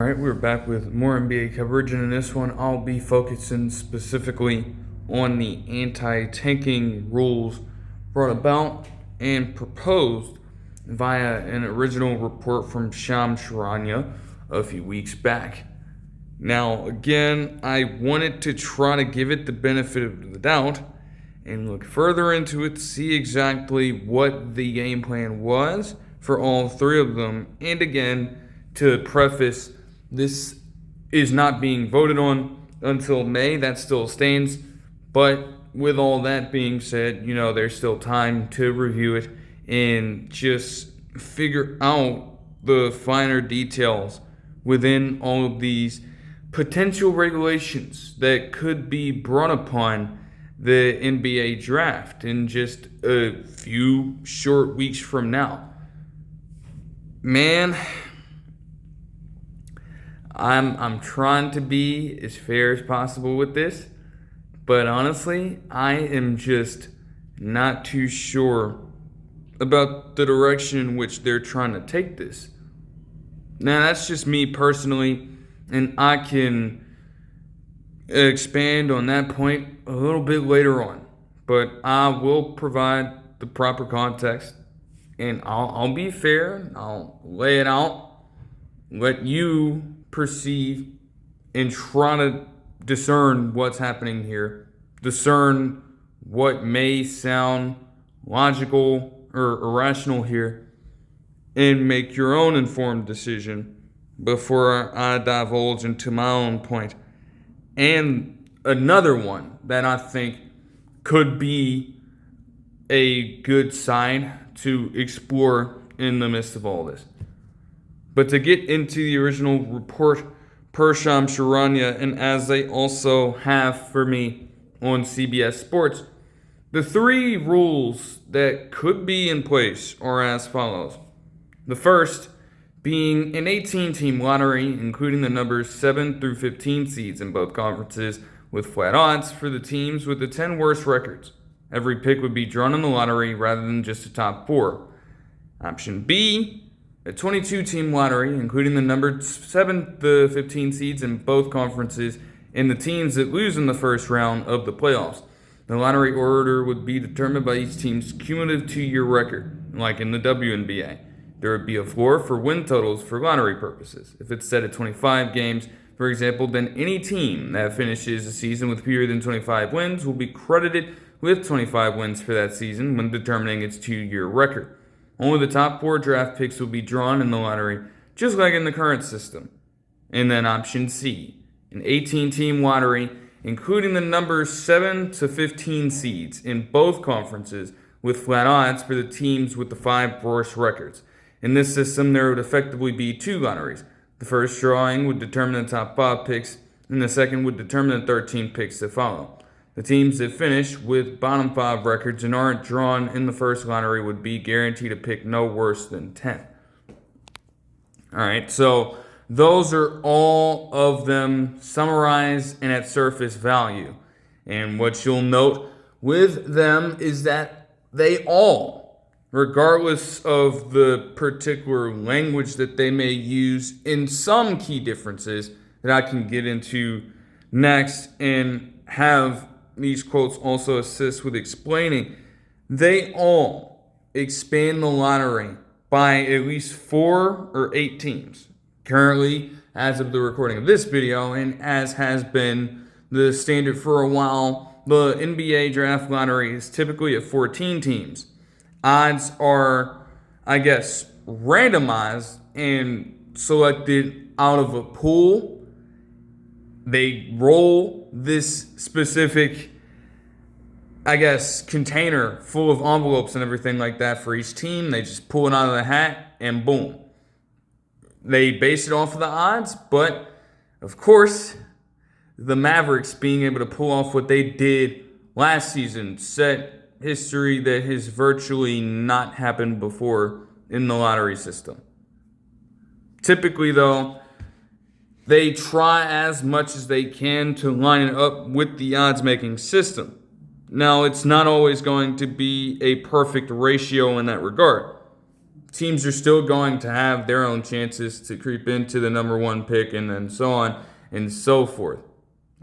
All right, we're back with more NBA coverage, and in this one, I'll be focusing specifically on the anti-tanking rules brought about and proposed via an original report from Shams Charania a few weeks back. Now, again, I wanted to try to give it the benefit of the doubt and look further into it to see exactly what the game plan was for all three of them, and again, to preface, this is not being voted on until May. That still stands. But with all that being said, there's still time to review it and just figure out the finer details within all of these potential regulations that could be brought upon the NBA draft in just a few short weeks from now. Man, I'm trying to be as fair as possible with this, but honestly, I am just not too sure about the direction in which they're trying to take this. Now, that's just me personally, and I can expand on that point a little bit later on, but I will provide the proper context, and I'll be fair. I'll lay it out, let you perceive and try to discern what's happening here, discern what may sound logical or irrational here, and make your own informed decision before I divulge into my own point. And another one that I think could be a good side to explore in the midst of all this. But to get into the original report per Shams Charania, and as they also have for me on CBS Sports, the three rules that could be in place are as follows. The first being an 18-team lottery, including the numbers 7 through 15 seeds in both conferences, with flat odds for the teams with the 10 worst records. Every pick would be drawn in the lottery rather than just the top four. Option B, a 22-team lottery, including the numbered 7 to 15 seeds in both conferences and the teams that lose in the first round of the playoffs. The lottery order would be determined by each team's cumulative 2-year record, like in the WNBA. There would be a floor for win totals for lottery purposes. If it's set at 25 games, for example, then any team that finishes a season with fewer than 25 wins will be credited with 25 wins for that season when determining its 2-year record. Only the top 4 draft picks will be drawn in the lottery, just like in the current system. And then option C, an 18-team lottery, including the numbers 7 to 15 seeds in both conferences, with flat odds for the teams with the 5 worst records. In this system, there would effectively be 2 lotteries. The first drawing would determine the top 5 picks, and the second would determine the 13 picks that follow. The teams that finish with bottom 5 records and aren't drawn in the first lottery would be guaranteed to pick no worse than 10. Alright, so those are all of them summarized and at surface value. And what you'll note with them is that they all, regardless of the particular language that they may use, in some key differences that I can get into next and have these quotes also assist with explaining, they all expand the lottery by at least 4 or 8 teams. Currently, as of the recording of this video, and as has been the standard for a while, the NBA draft lottery is typically at 14 teams. Odds are, randomized and selected out of a pool. They roll this specific, container full of envelopes and everything like that for each team. They just pull it out of the hat and boom. They base it off of the odds, but of course, the Mavericks being able to pull off what they did last season set history that has virtually not happened before in the lottery system. Typically, though, they try as much as they can to line it up with the odds-making system. Now, it's not always going to be a perfect ratio in that regard. teams are still going to have their own chances to creep into the number one pick, and then so on and so forth.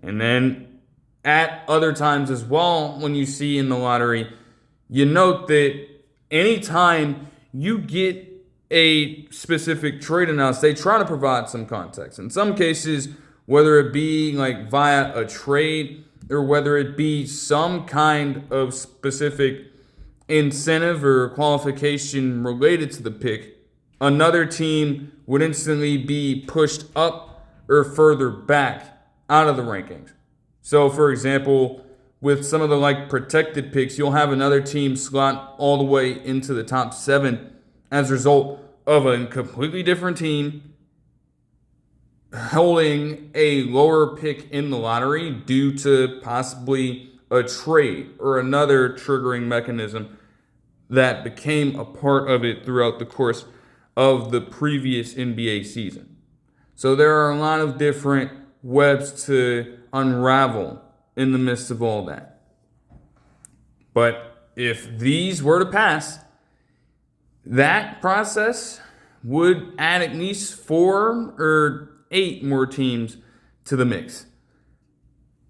And then at other times as well, when you see in the lottery, you note that anytime you get a specific trade announced, they try to provide some context. In some cases, whether it be like via a trade or whether it be some kind of specific incentive or qualification related to the pick, another team would instantly be pushed up or further back out of the rankings. So, for example, with some of the like protected picks, you'll have another team slot all the way into the top 7 as a result of a completely different team holding a lower pick in the lottery due to possibly a trade or another triggering mechanism that became a part of it throughout the course of the previous NBA season. So there are a lot of different webs to unravel in the midst of all that. But if these were to pass, that process would add at least 4 or 8 more teams to the mix.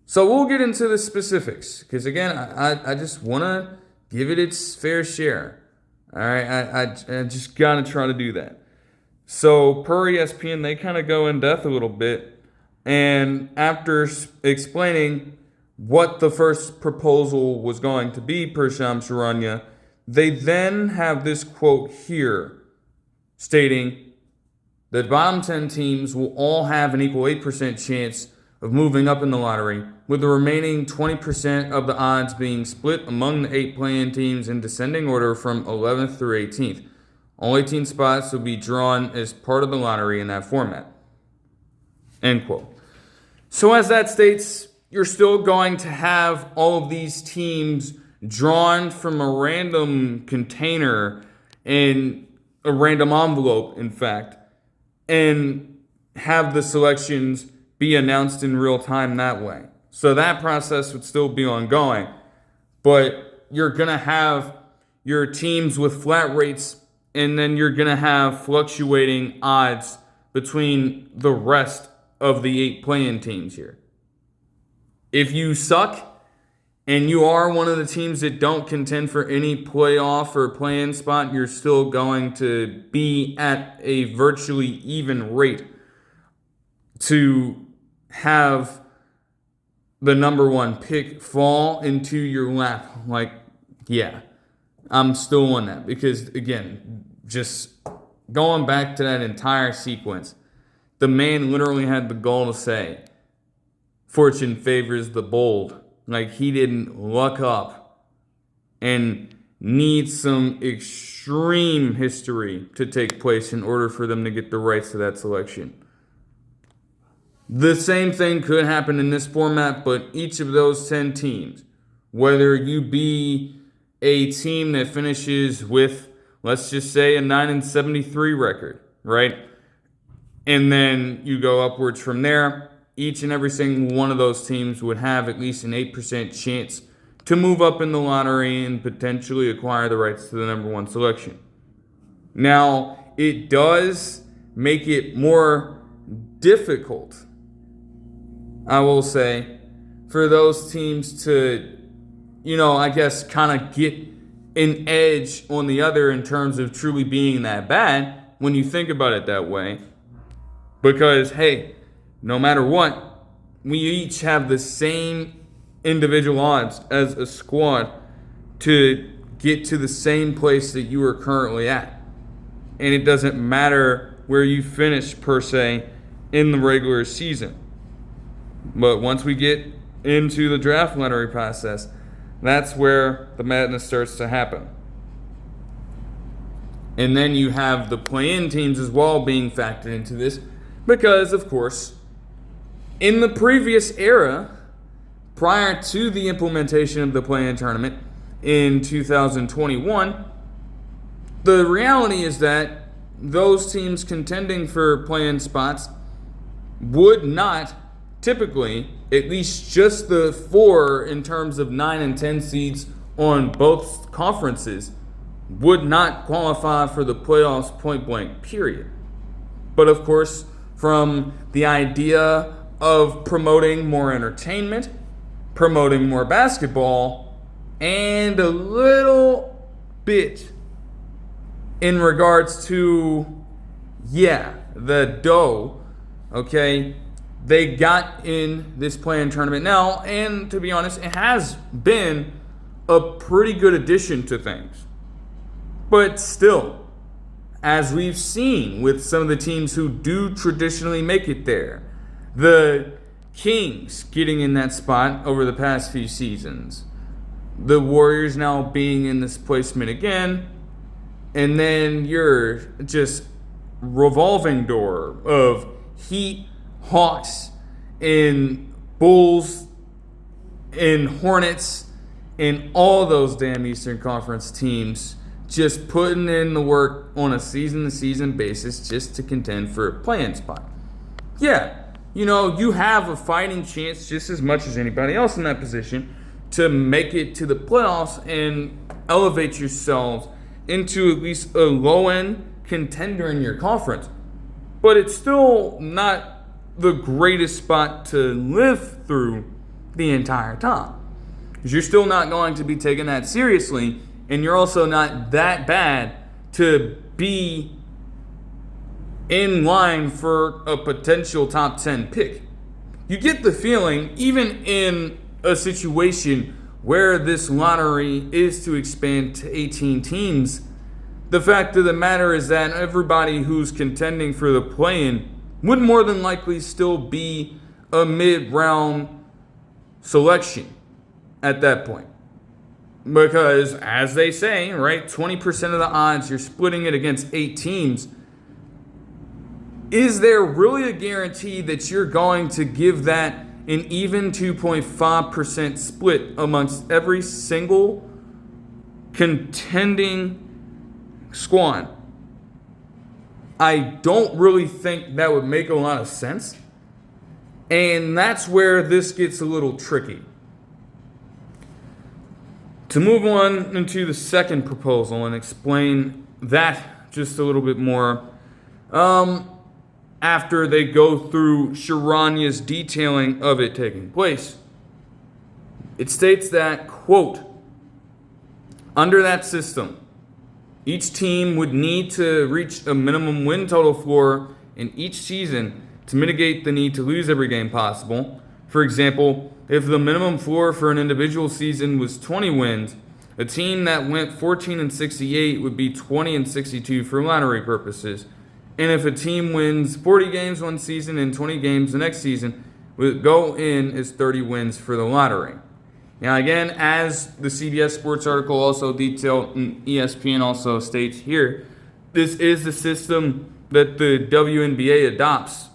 So we'll get into the specifics because, again, I just want to give it its fair share. All right, I just got to try to do that. So per ESPN, they kind of go in depth a little bit. And after explaining what the first proposal was going to be per Shams Charania, they then have this quote here stating the bottom 10 teams will all have an equal 8% chance of moving up in the lottery, with the remaining 20% of the odds being split among the 8 play-in teams in descending order from 11th through 18th. All 18 spots will be drawn as part of the lottery in that format. End quote. So as that states, you're still going to have all of these teams drawn from a random container in a random envelope, in fact, and have the selections be announced in real time that way. So that process would still be ongoing, but you're going to have your teams with flat rates, and then you're going to have fluctuating odds between the rest of the 8 play-in teams here. If you suck and you are one of the teams that don't contend for any playoff or play-in spot, you're still going to be at a virtually even rate to have the number one pick fall into your lap. Like, yeah, I'm still on that because, again, just going back to that entire sequence, the man literally had the goal to say, fortune favors the bold. Like, he didn't luck up and need some extreme history to take place in order for them to get the rights to that selection. The same thing could happen in this format, but each of those 10 teams, whether you be a team that finishes with, let's just say, a 9-73 record, right? And then you go upwards from there, each and every single one of those teams would have at least an 8% chance to move up in the lottery and potentially acquire the rights to the number one selection. Now, it does make it more difficult, I will say, for those teams to, I guess kind of get an edge on the other in terms of truly being that bad when you think about it that way. Because, hey, no matter what, we each have the same individual odds as a squad to get to the same place that you are currently at. And it doesn't matter where you finish, per se, in the regular season. But once we get into the draft lottery process, that's where the madness starts to happen. And then you have the play-in teams as well being factored into this because, of course, in the previous era, prior to the implementation of the play-in tournament in 2021, the reality is that those teams contending for play-in spots would not typically, at least just the 4 in terms of 9 and 10 seeds on both conferences, would not qualify for the playoffs point blank, period. But of course, from the idea of promoting more entertainment, promoting more basketball, and a little bit in regards to, the dough, okay, they got in this play-in tournament now, and to be honest, it has been a pretty good addition to things. But still, as we've seen with some of the teams who do traditionally make it there, the Kings getting in that spot over the past few seasons, the Warriors now being in this placement again, and then you're just revolving door of Heat, Hawks, and Bulls, and Hornets, and all those damn Eastern Conference teams just putting in the work on a season-to-season basis just to contend for a play-in spot. Yeah, you have a fighting chance just as much as anybody else in that position to make it to the playoffs and elevate yourselves into at least a low-end contender in your conference. But it's still not the greatest spot to live through the entire time, because you're still not going to be taking that seriously, and you're also not that bad to be in line for a potential top 10 pick. You get the feeling, even in a situation where this lottery is to expand to 18 teams, the fact of the matter is that everybody who's contending for the play-in would more than likely still be a mid-round selection at that point. Because, as they say, right, 20% of the odds, you're splitting it against 8 teams. Is there really a guarantee that you're going to give that an even 2.5% split amongst every single contending squad? I don't really think that would make a lot of sense. And that's where this gets a little tricky. To move on into the second proposal and explain that just a little bit more, after they go through Sharanya's detailing of it taking place, it states that, quote, under that system, each team would need to reach a minimum win total floor in each season to mitigate the need to lose every game possible. For example, if the minimum floor for an individual season was 20 wins, a team that went 14-68 would be 20-62 for lottery purposes. And if a team wins 40 games one season and 20 games the next season, would go in as 30 wins for the lottery. Now again, as the CBS Sports article also detailed, and ESPN also states here, this is the system that the WNBA adopts.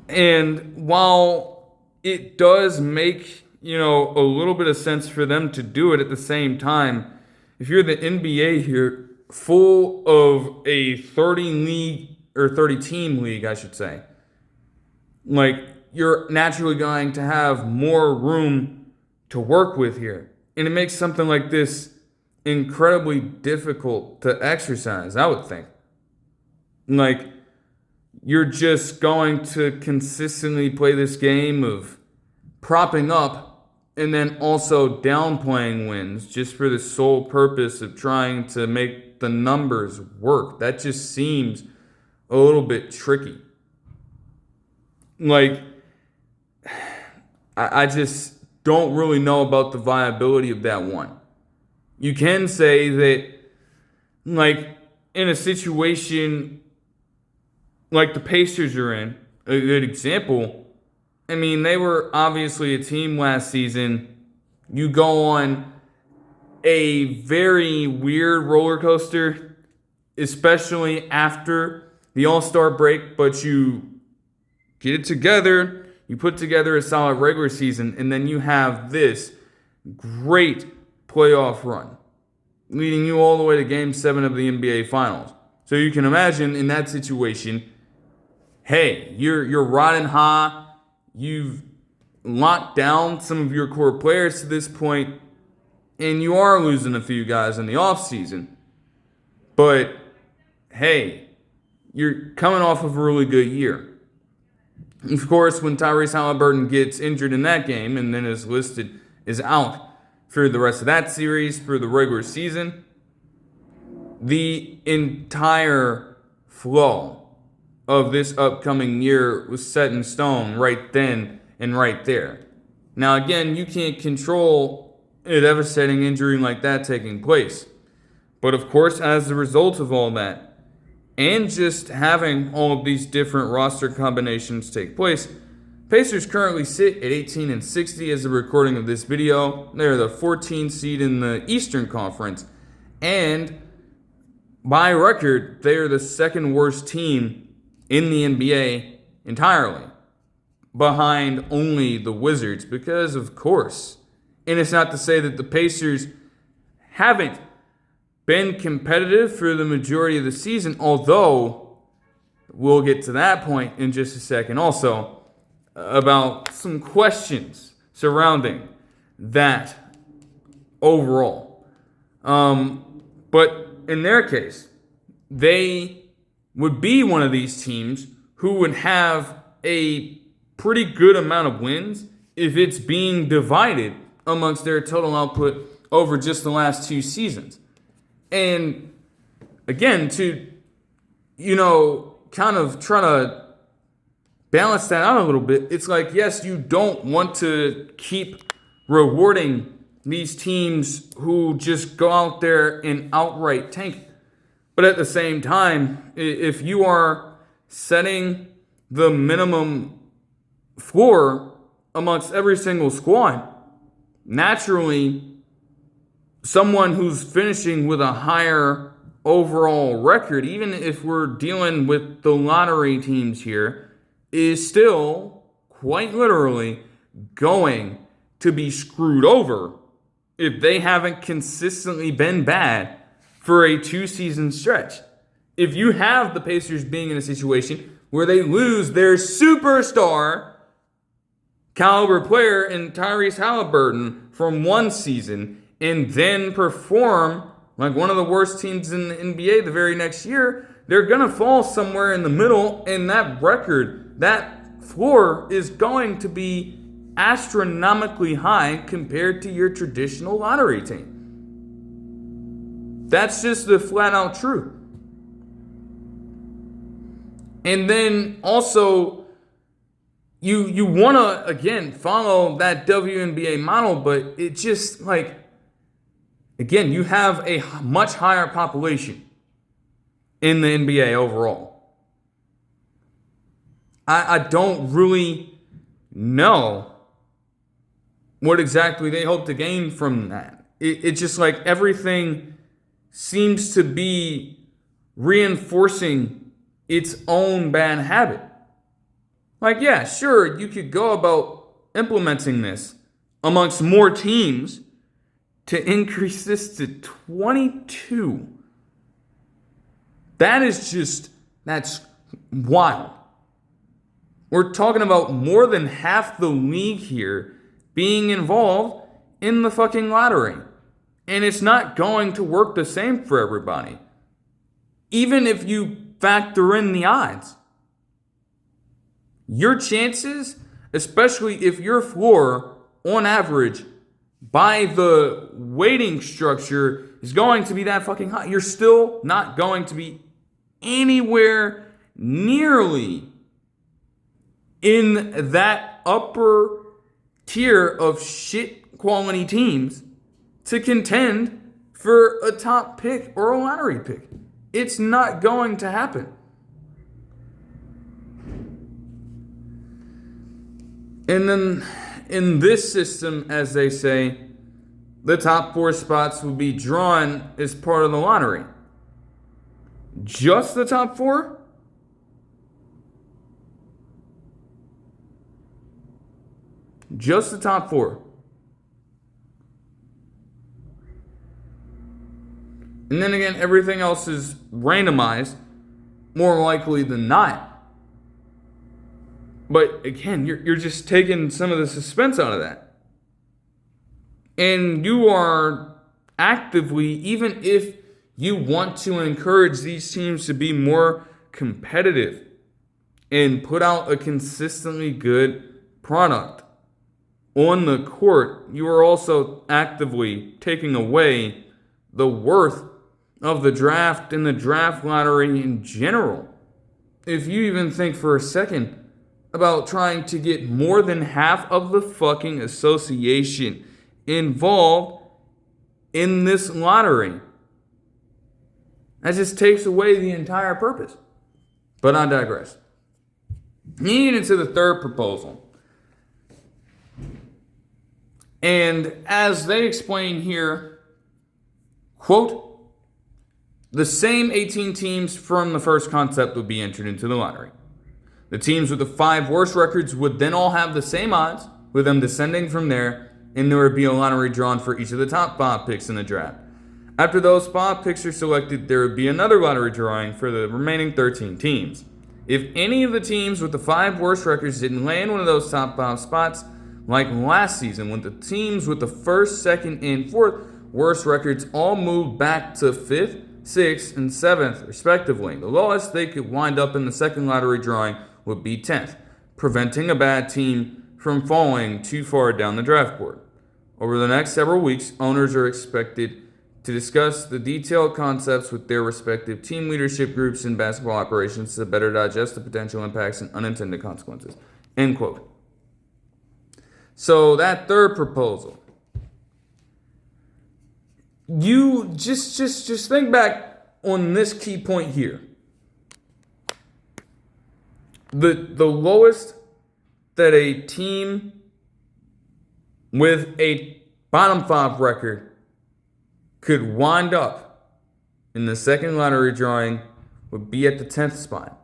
And while it does make, a little bit of sense for them to do it, at the same time, if you're the NBA here, full of a 30 team league, I should say, you're naturally going to have more room to work with here. And it makes something like this incredibly difficult to exercise, I would think. You're just going to consistently play this game of propping up and then also downplaying wins just for the sole purpose of trying to make the numbers work. That just seems a little bit tricky. I just don't really know about the viability of that one. You can say that, in a situation like the Pacers are in, a good example, they were obviously a team last season. You go on a very weird roller coaster, especially after the All-Star break, but you get it together, you put together a solid regular season, and then you have this great playoff run, leading you all the way to Game 7 of the NBA Finals. So you can imagine in that situation, hey, you're riding high, you've locked down some of your core players to this point, and you are losing a few guys in the offseason. But hey, you're coming off of a really good year. Of course, when Tyrese Halliburton gets injured in that game and then is out for the rest of that series for the regular season, the entire flow of this upcoming year was set in stone right then and right there. Now, again, you can't control a devastating injury like that taking place. But of course, as a result of all that, and just having all of these different roster combinations take place, Pacers currently sit at 18-60 as a recording of this video. They're the 14th seed in the Eastern Conference. And by record, they are the second worst team in the NBA entirely, behind only the Wizards, because of course. And it's not to say that the Pacers haven't been competitive for the majority of the season, although we'll get to that point in just a second also about some questions surrounding that overall. But in their case, they would be one of these teams who would have a pretty good amount of wins if it's being divided amongst their total output over just the last two seasons. And again, to, kind of try to balance that out a little bit, it's like, yes, you don't want to keep rewarding these teams who just go out there and outright tank. But at the same time, if you are setting the minimum floor amongst every single squad, naturally, someone who's finishing with a higher overall record, even if we're dealing with the lottery teams here, is still quite literally going to be screwed over if they haven't consistently been bad for a two-season stretch. If you have the Pacers being in a situation where they lose their superstar caliber player in Tyrese Halliburton from one season and then perform like one of the worst teams in the NBA the very next year, they're going to fall somewhere in the middle, and that record, that floor is going to be astronomically high compared to your traditional lottery team. That's just the flat out truth. And then also, you want to, again, follow that WNBA model, but it just, like, again, you have a much higher population in the NBA overall. I don't really know what exactly they hope to gain from that. It's just like everything seems to be reinforcing its own bad habit. Like, yeah, sure, you could go about implementing this amongst more teams to increase this to 22. That's wild. We're talking about more than half the league here being involved in the fucking lottery. And it's not going to work the same for everybody. Even if you factor in the odds. Your chances, especially if your floor, on average, by the weighting structure, is going to be that fucking high, you're still not going to be anywhere nearly in that upper tier of shit quality teams to contend for a top pick or a lottery pick. It's not going to happen. And then in this system, as they say, the top four spots will be drawn as part of the lottery. Just the top four? Just the top four. And then again, everything else is randomized, more likely than not. But again, you're just taking some of the suspense out of that. And you are actively, even if You want to encourage these teams to be more competitive and put out a consistently good product. On the court, you are also actively taking away the worth of the draft and the draft lottery in general. If you even think for a second about trying to get more than half of the fucking association involved in this lottery, that just takes away the entire purpose. But I digress. Getting into the third proposal. And as they explain here, quote, the same 18 teams from the first concept would be entered into the lottery. The teams with the 5 worst records would then all have the same odds, with them descending from there, and there would be a lottery drawn for each of the top 5 picks in the draft. After those 5 picks are selected, there would be another lottery drawing for the remaining 13 teams. If any of the teams with the 5 worst records didn't land one of those top 5 spots, like last season, when the teams with the first, second, and fourth worst records all moved back to 5th, 6th, and 7th, respectively, the lowest they could wind up in the second lottery drawing would be 10th, preventing a bad team from falling too far down the draft board. Over the next several weeks, owners are expected to discuss the detailed concepts with their respective team leadership groups and basketball operations to better digest the potential impacts and unintended consequences. End quote. So that third proposal, you just think back on this key point here. The lowest that a team with a bottom 5 record could wind up in the second lottery drawing would be at the 10th spot.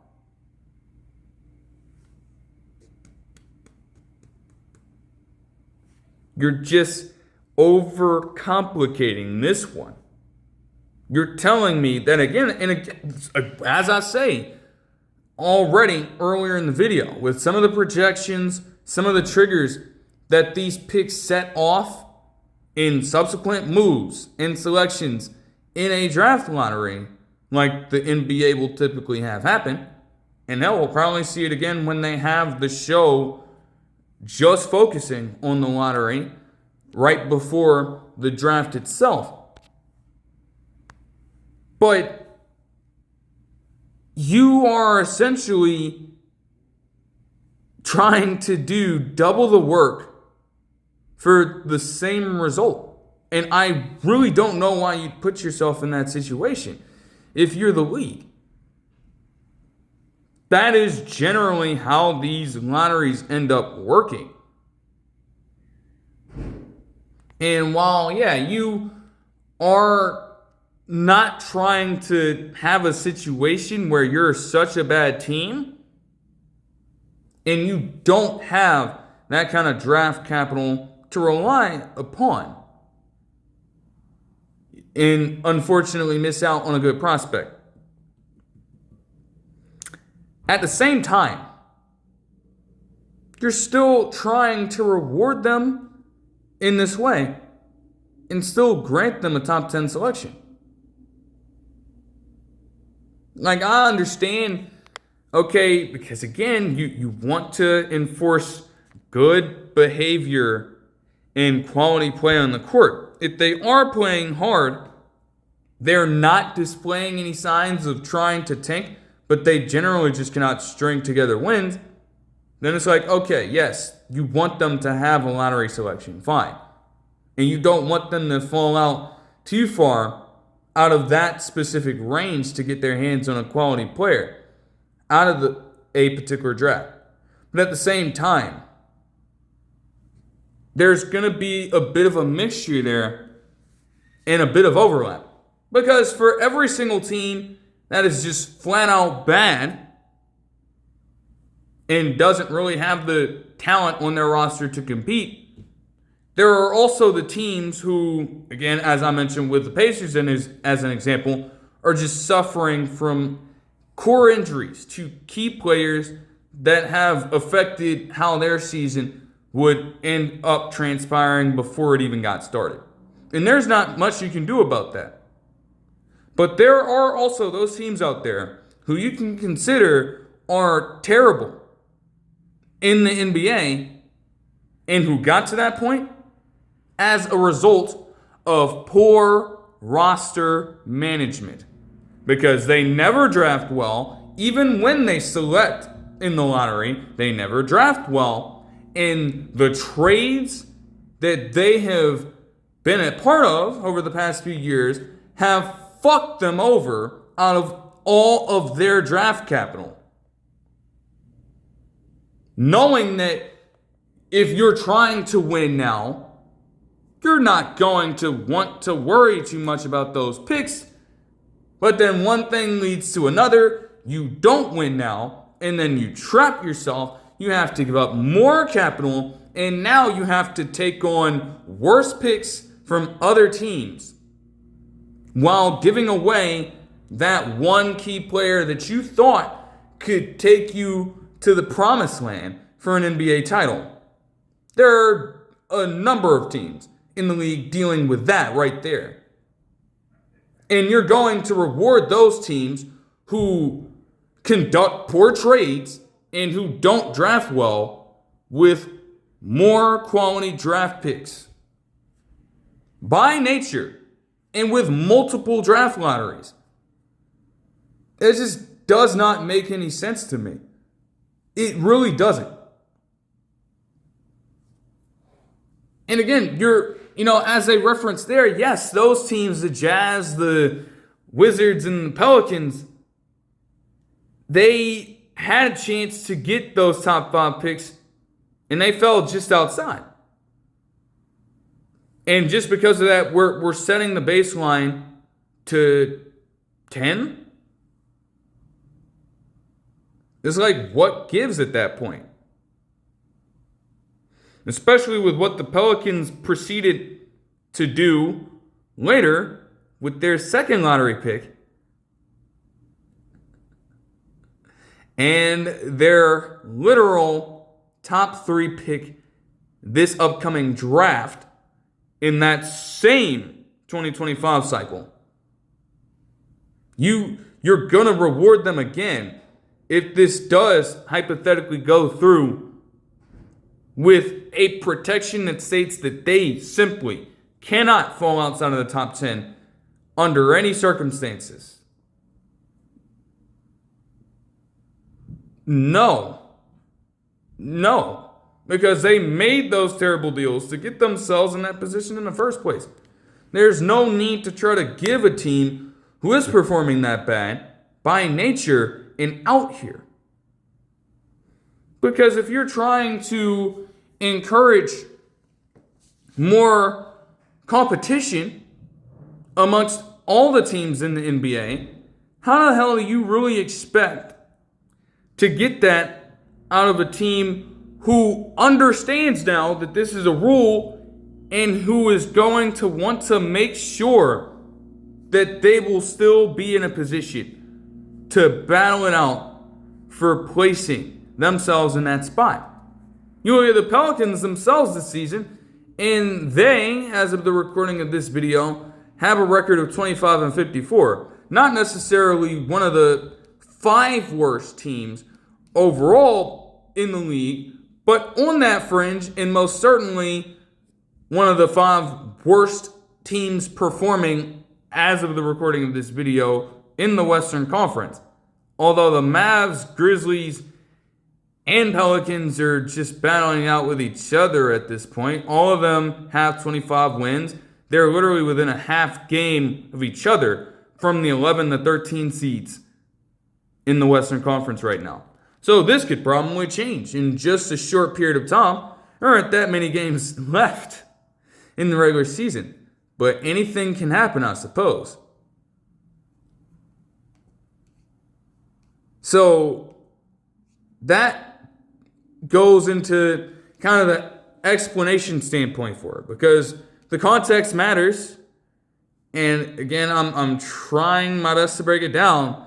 You're just overcomplicating this one. You're telling me that again, as I say already earlier in the video, with some of the projections, some of the triggers that these picks set off in subsequent moves and selections in a draft lottery, like the NBA will typically have happen, and hell, we'll probably see it again when they have the show just focusing on the lottery right before the draft itself. But you are essentially trying to do double the work for the same result. And I really don't know why you'd put yourself in that situation if you're the league. That is generally how these lotteries end up working. And while, yeah, you are not trying to have a situation where you're such a bad team and you don't have that kind of draft capital to rely upon, and unfortunately miss out on a good prospect. At the same time, you're still trying to reward them in this way and still grant them a top 10 selection. Like, I understand, okay, because again, you want to enforce good behavior and quality play on the court. If they are playing hard, they're not displaying any signs of trying to tank, but they generally just cannot string together wins, then it's like, okay, yes, you want them to have a lottery selection, fine. And you don't want them to fall out too far out of that specific range to get their hands on a quality player out of a particular draft. But at the same time, there's going to be a bit of a mixture there and a bit of overlap. Because for every single team that is just flat out bad and doesn't really have the talent on their roster to compete, there are also the teams who, again, as I mentioned with the Pacers as an example, are just suffering from core injuries to key players that have affected how their season would end up transpiring before it even got started. And there's not much you can do about that. But there are also those teams out there who you can consider are terrible in the NBA and who got to that point as a result of poor roster management. Because they never draft well, even when they select in the lottery, they never draft well. And the trades that they have been a part of over the past few years have fucked them over out of all of their draft capital. Knowing that if you're trying to win now, you're not going to want to worry too much about those picks. But then one thing leads to another. You don't win now, and then you trap yourself. You have to give up more capital, and now you have to take on worse picks from other teams while giving away that one key player that you thought could take you to the promised land for an NBA title. There are a number of teams in the league dealing with that right there. And you're going to reward those teams who conduct poor trades and who don't draft well with more quality draft picks. By nature, and with multiple draft lotteries. It just does not make any sense to me. It really doesn't. And again, as a reference there, yes, those teams, the Jazz, the Wizards, and the Pelicans, they had a chance to get those top 5 picks, and they fell just outside. And just because of that, we're setting the baseline to 10? It's like, what gives at that point? Especially with what the Pelicans proceeded to do later with their second lottery pick and their literal top 3 pick this upcoming draft in that same 2025 cycle. You're going to reward them again if this does hypothetically go through with a protection that states that they simply cannot fall outside of the top 10 under any circumstances. No. Because they made those terrible deals to get themselves in that position in the first place. There's no need to try to give a team who is performing that bad by nature an out here. Because if you're trying to encourage more competition amongst all the teams in the NBA, how the hell do you really expect to get that out of a team who understands now that this is a rule and who is going to want to make sure that they will still be in a position to battle it out for placing themselves in that spot? You look at the Pelicans themselves this season, and they, as of the recording of this video, have a record of 25-54. Not necessarily one of the 5 worst teams overall in the league, but on that fringe, and most certainly one of the 5 worst teams performing as of the recording of this video in the Western Conference. Although the Mavs, Grizzlies, and Pelicans are just battling out with each other at this point. All of them have 25 wins. They're literally within a half game of each other from the 11 to 13 seeds in the Western Conference right now. So this could probably change in just a short period of time. There aren't that many games left in the regular season, but anything can happen, I suppose. So that goes into kind of the explanation standpoint for it, because the context matters. And again, I'm trying my best to break it down.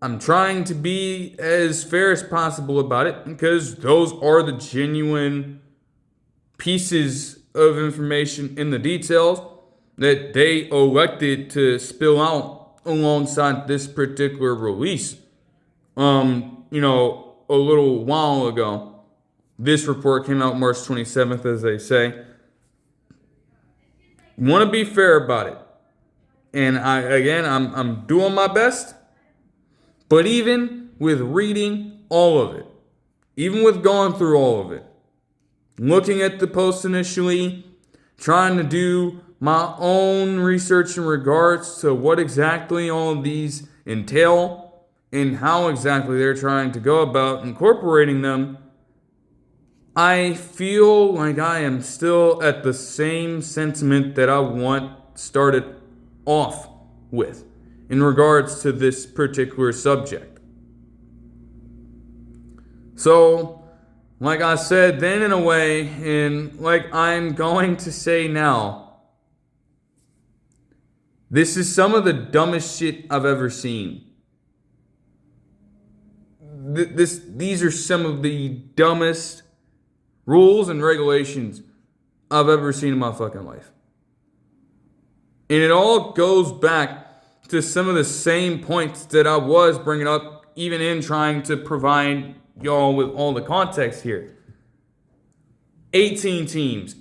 I'm trying to be as fair as possible about it, because those are the genuine pieces of information in the details that they elected to spill out alongside this particular release. A little while ago, this report came out March 27th, as they say. Want to be fair about it. And I'm doing my best. But even with reading all of it, even with going through all of it, looking at the post initially, trying to do my own research in regards to what exactly all of these entail and how exactly they're trying to go about incorporating them, I feel like I am still at the same sentiment that I started off with in regards to this particular subject. So, like I said then in a way, and like I'm going to say now, this is some of the dumbest shit I've ever seen. These are some of the dumbest rules and regulations I've ever seen in my fucking life. And it all goes back to some of the same points that I was bringing up, even in trying to provide y'all with all the context here. 18 teams,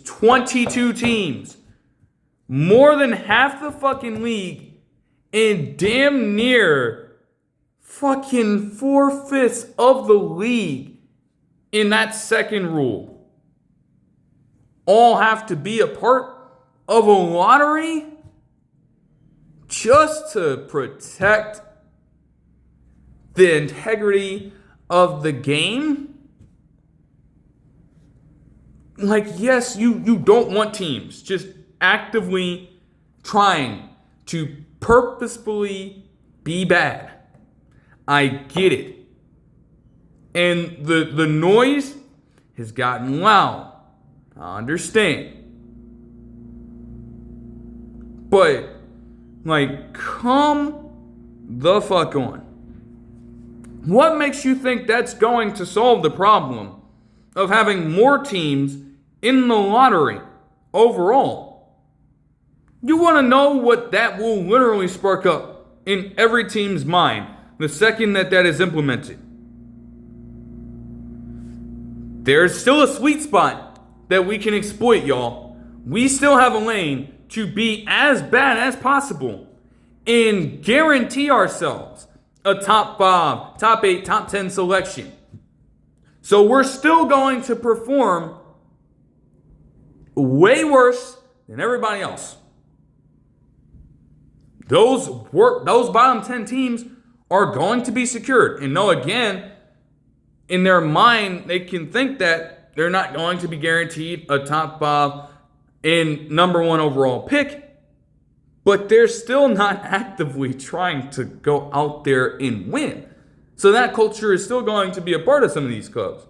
22 teams. More than half the fucking league, and damn near fucking 4/5 of the league in that second rule all have to be a part of a lottery just to protect the integrity of the game. Like, yes, you don't want teams just actively trying to purposefully be bad. I get it. And the noise has gotten loud. I understand. But, like, come the fuck on. What makes you think that's going to solve the problem of having more teams in the lottery overall? You want to know what that will literally spark up in every team's mind the second that is implemented. There's still a sweet spot that we can exploit, y'all. We still have a lane to be as bad as possible and guarantee ourselves a top 5, top 8, top 10 selection. So we're still going to perform way worse than everybody else. Those bottom 10 teams are going to be secured. And no, again, in their mind, they can think that they're not going to be guaranteed a top 5 and number 1 overall pick, but they're still not actively trying to go out there and win. So that culture is still going to be a part of some of these clubs.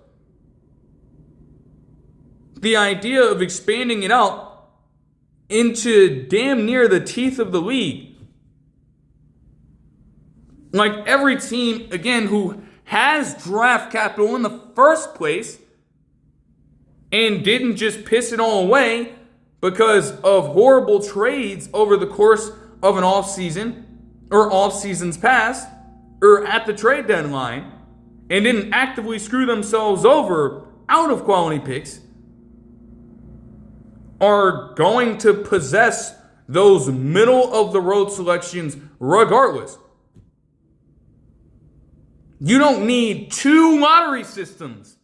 The idea of expanding it out into damn near the teeth of the league, like every team, again, who has draft capital in the first place and didn't just piss it all away because of horrible trades over the course of an offseason or off seasons past or at the trade deadline and didn't actively screw themselves over out of quality picks, are going to possess those middle of the road selections regardless. You don't need 2 lottery systems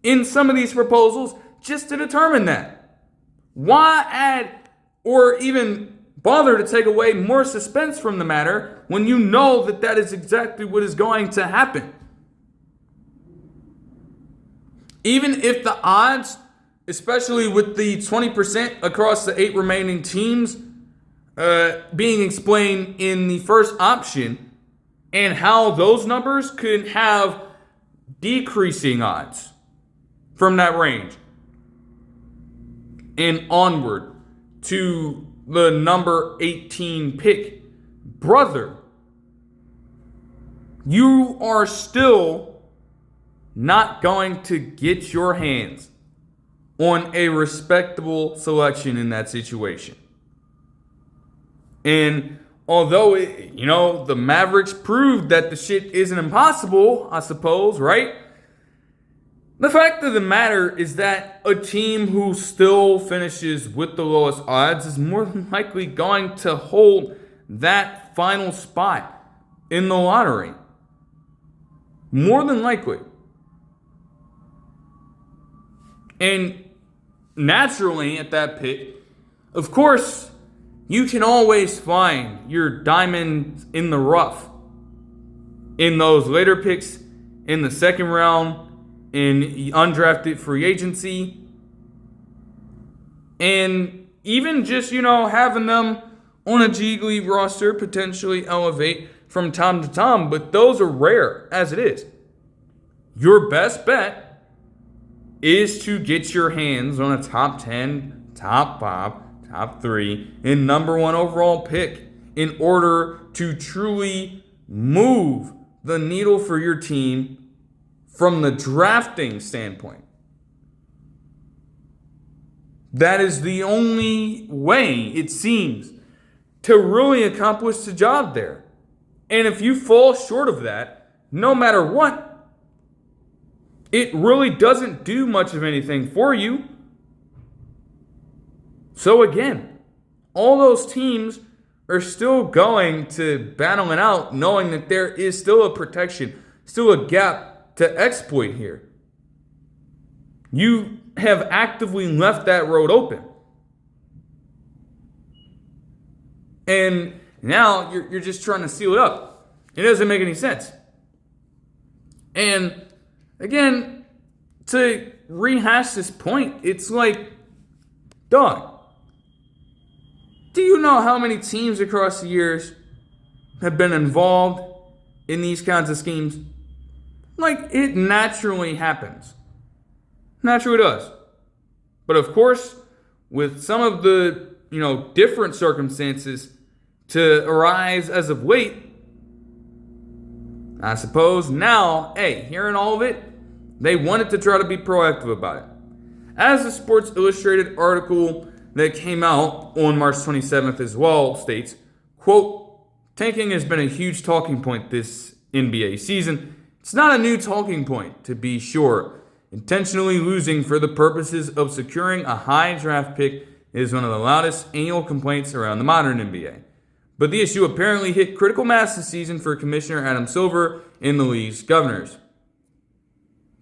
in some of these proposals just to determine that. Why add or even bother to take away more suspense from the matter when you know that is exactly what is going to happen? Even if the odds, especially with the 20% across the 8 remaining teams being explained in the first option, and how those numbers could have decreasing odds from that range and onward to the number 18 pick. Brother, you are still not going to get your hands on a respectable selection in that situation. And Although, the Mavericks proved that the shit isn't impossible, I suppose, right? The fact of the matter is that a team who still finishes with the lowest odds is more than likely going to hold that final spot in the lottery. More than likely. And naturally, at that pick, of course, you can always find your diamonds in the rough. In those later picks, in the second round, in undrafted free agency, and even just, having them on a G League roster potentially elevate from time to time, but those are rare as it is. Your best bet is to get your hands on a top 10, top 5, top 3, and number 1 overall pick in order to truly move the needle for your team from the drafting standpoint. That is the only way, it seems, to really accomplish the job there. And if you fall short of that, no matter what, it really doesn't do much of anything for you. So again, all those teams are still going to battle it out, knowing that there is still a protection, still a gap to exploit here. You have actively left that road open. And now you're just trying to seal it up. It doesn't make any sense. And again, to rehash this point, it's like, dog, do you know how many teams across the years have been involved in these kinds of schemes? Like, it naturally happens. Naturally does. But of course, with some of the, different circumstances to arise as of late, I suppose now, hearing all of it, they wanted to try to be proactive about it. As the Sports Illustrated article that came out on March 27th as well states, quote, tanking has been a huge talking point this NBA season. It's not a new talking point, to be sure. Intentionally losing for the purposes of securing a high draft pick is one of the loudest annual complaints around the modern NBA. But the issue apparently hit critical mass this season for Commissioner Adam Silver and the league's governors.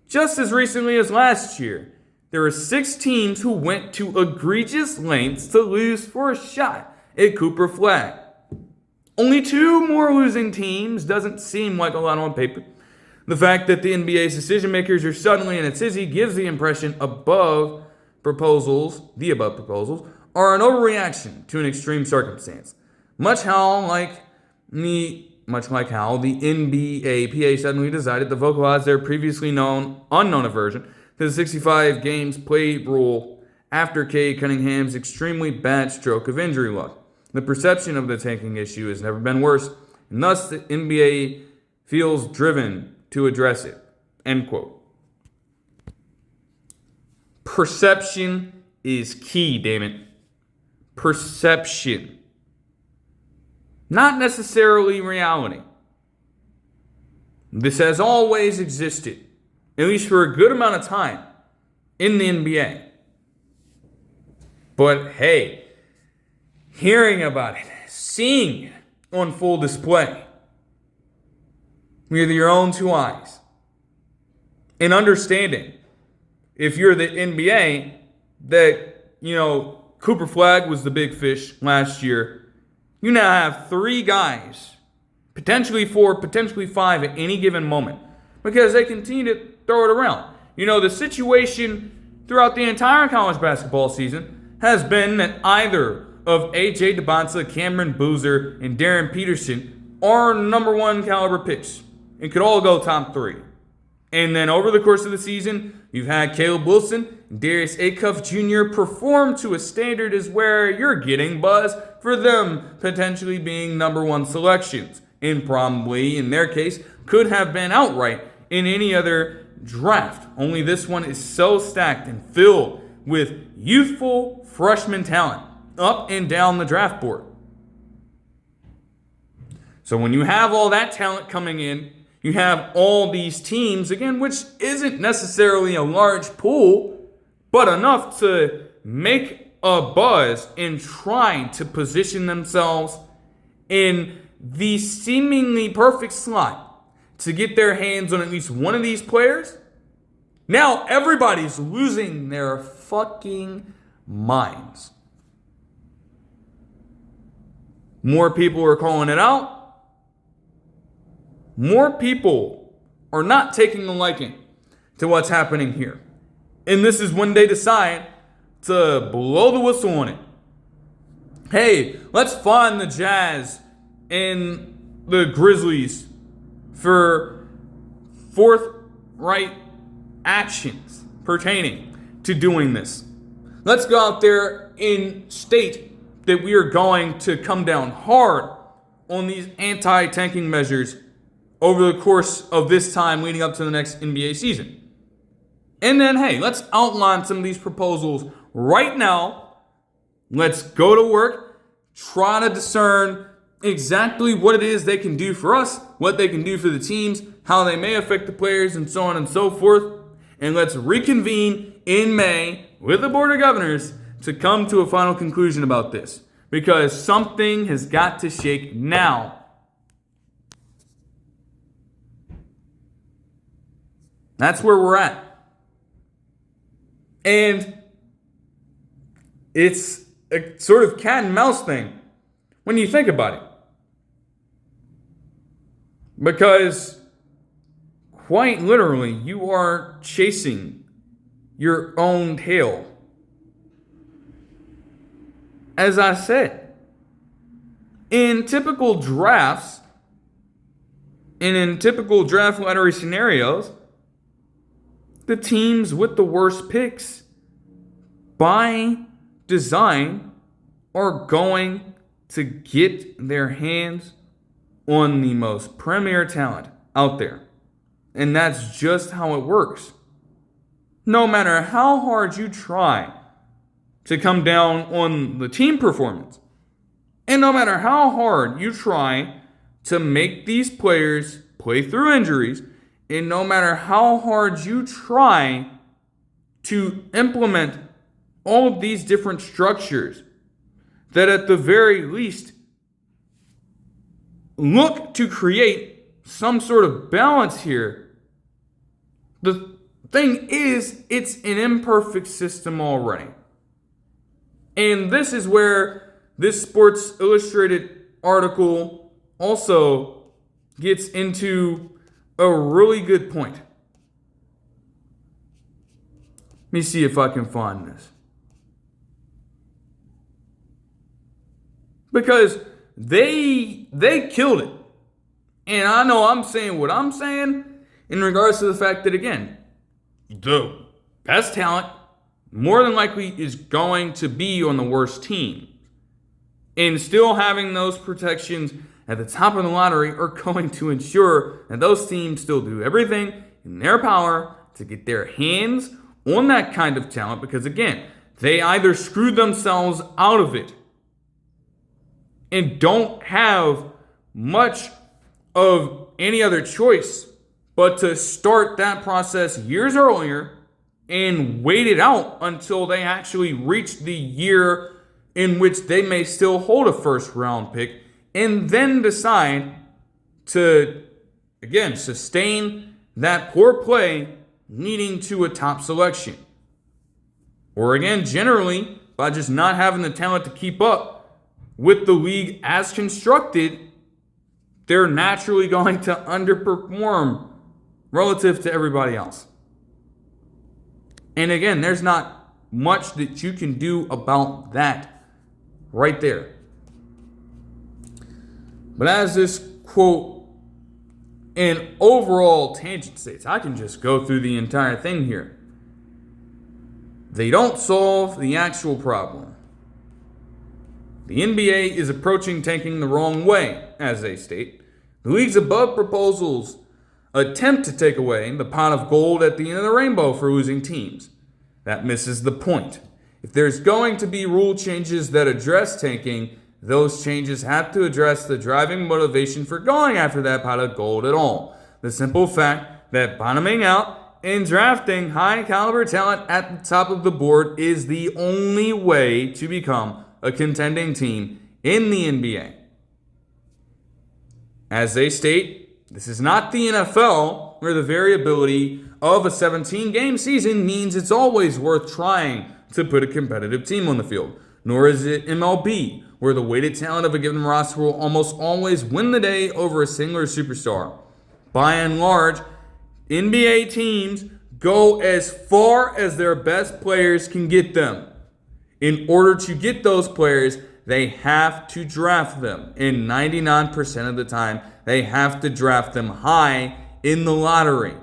Just as recently as last year, there were 6 teams who went to egregious lengths to lose for a shot at Cooper Flagg. Only 2 more losing teams doesn't seem like a lot on paper. The fact that the NBA's decision makers are suddenly in a tizzy gives the impression the above proposals are an overreaction to an extreme circumstance. Much like how the NBA suddenly decided to vocalize their previously unknown aversion to the 65 games played rule after Cade Cunningham's extremely bad stroke of injury luck. The perception of the tanking issue has never been worse, and thus the NBA feels driven to address it. End quote. Perception is key, damn it. Perception. Not necessarily reality. This has always existed, at least for a good amount of time, in the NBA. But hey, hearing about it, seeing it on full display with your own 2 eyes, and understanding, if you're the NBA, that, Cooper Flagg was the big fish last year. You now have 3 guys, potentially 4, potentially 5 at any given moment, because they continue to throw it around. The situation throughout the entire college basketball season has been that either of A.J. DeBonta, Cameron Boozer, and Darren Peterson are number 1 caliber picks and could all go top 3. And then over the course of the season, you've had Caleb Wilson and Darius Acuff Jr. perform to a standard as where you're getting buzz for them potentially being number 1 selections, and probably, in their case, could have been outright in any other draft. Only this one is so stacked and filled with youthful freshman talent up and down the draft board. So when you have all that talent coming in, you have all these teams, again, which isn't necessarily a large pool, but enough to make a buzz in trying to position themselves in the seemingly perfect slot to get their hands on at least one of these players. Now everybody's losing their fucking minds. More people are calling it out. More people are not taking a liking to what's happening here. And this is when they decide to blow the whistle on it. Hey, let's fine the Jazz and the Grizzlies for forthright actions pertaining to doing this. Let's go out there and state that we are going to come down hard on these anti-tanking measures over the course of this time leading up to the next NBA season. And then, hey, let's outline some of these proposals right now. Let's go to work, try to discern exactly what it is they can do for us, what they can do for the teams, how they may affect the players, and so on and so forth. And let's reconvene in May with the Board of Governors to come to a final conclusion about this. Because something has got to shake now. That's where we're at. And it's a sort of cat and mouse thing when you think about it. Because quite literally, you are chasing your own tail. As I said, in typical drafts, and in typical draft lottery scenarios, the teams with the worst picks, by design, are going to get their hands on the most premier talent out there. And that's just how it works. No matter how hard you try to come down on the team performance, and no matter how hard you try to make these players play through injuries, and no matter how hard you try to implement all of these different structures that at the very least look to create some sort of balance here, the thing is, it's an imperfect system already. And this is where this Sports Illustrated article also gets into a really good point. Let me see if I can find this. Because they killed it. And I know I'm saying what I'm saying in regards to the fact that, again, the best talent more than likely is going to be on the worst team. And still having those protections at the top of the lottery are going to ensure that those teams still do everything in their power to get their hands on that kind of talent, because again, they either screwed themselves out of it and don't have much of any other choice but to start that process years earlier and wait it out until they actually reach the year in which they may still hold a first round pick, and then decide to, again, sustain that poor play leading to a top selection. Or again, generally, by just not having the talent to keep up with the league as constructed, they're naturally going to underperform relative to everybody else. And again, there's not much that you can do about that right there. But as this quote in overall tangent states, I can just go through the entire thing here. They don't solve the actual problem. The NBA is approaching tanking the wrong way, as they state. The league's above proposals attempt to take away the pot of gold at the end of the rainbow for losing teams. That misses the point. If there's going to be rule changes that address tanking, those changes have to address the driving motivation for going after that pot of gold at all. The simple fact that bottoming out and drafting high caliber talent at the top of the board is the only way to become a contending team in the NBA. As they state, this is not the NFL where the variability of a 17-game season means it's always worth trying to put a competitive team on the field. Nor is it MLB, where the weighted talent of a given roster will almost always win the day over a singular superstar. By and large, NBA teams go as far as their best players can get them. In order to get those players, they have to draft them. And 99% of the time, they have to draft them high in the lottery.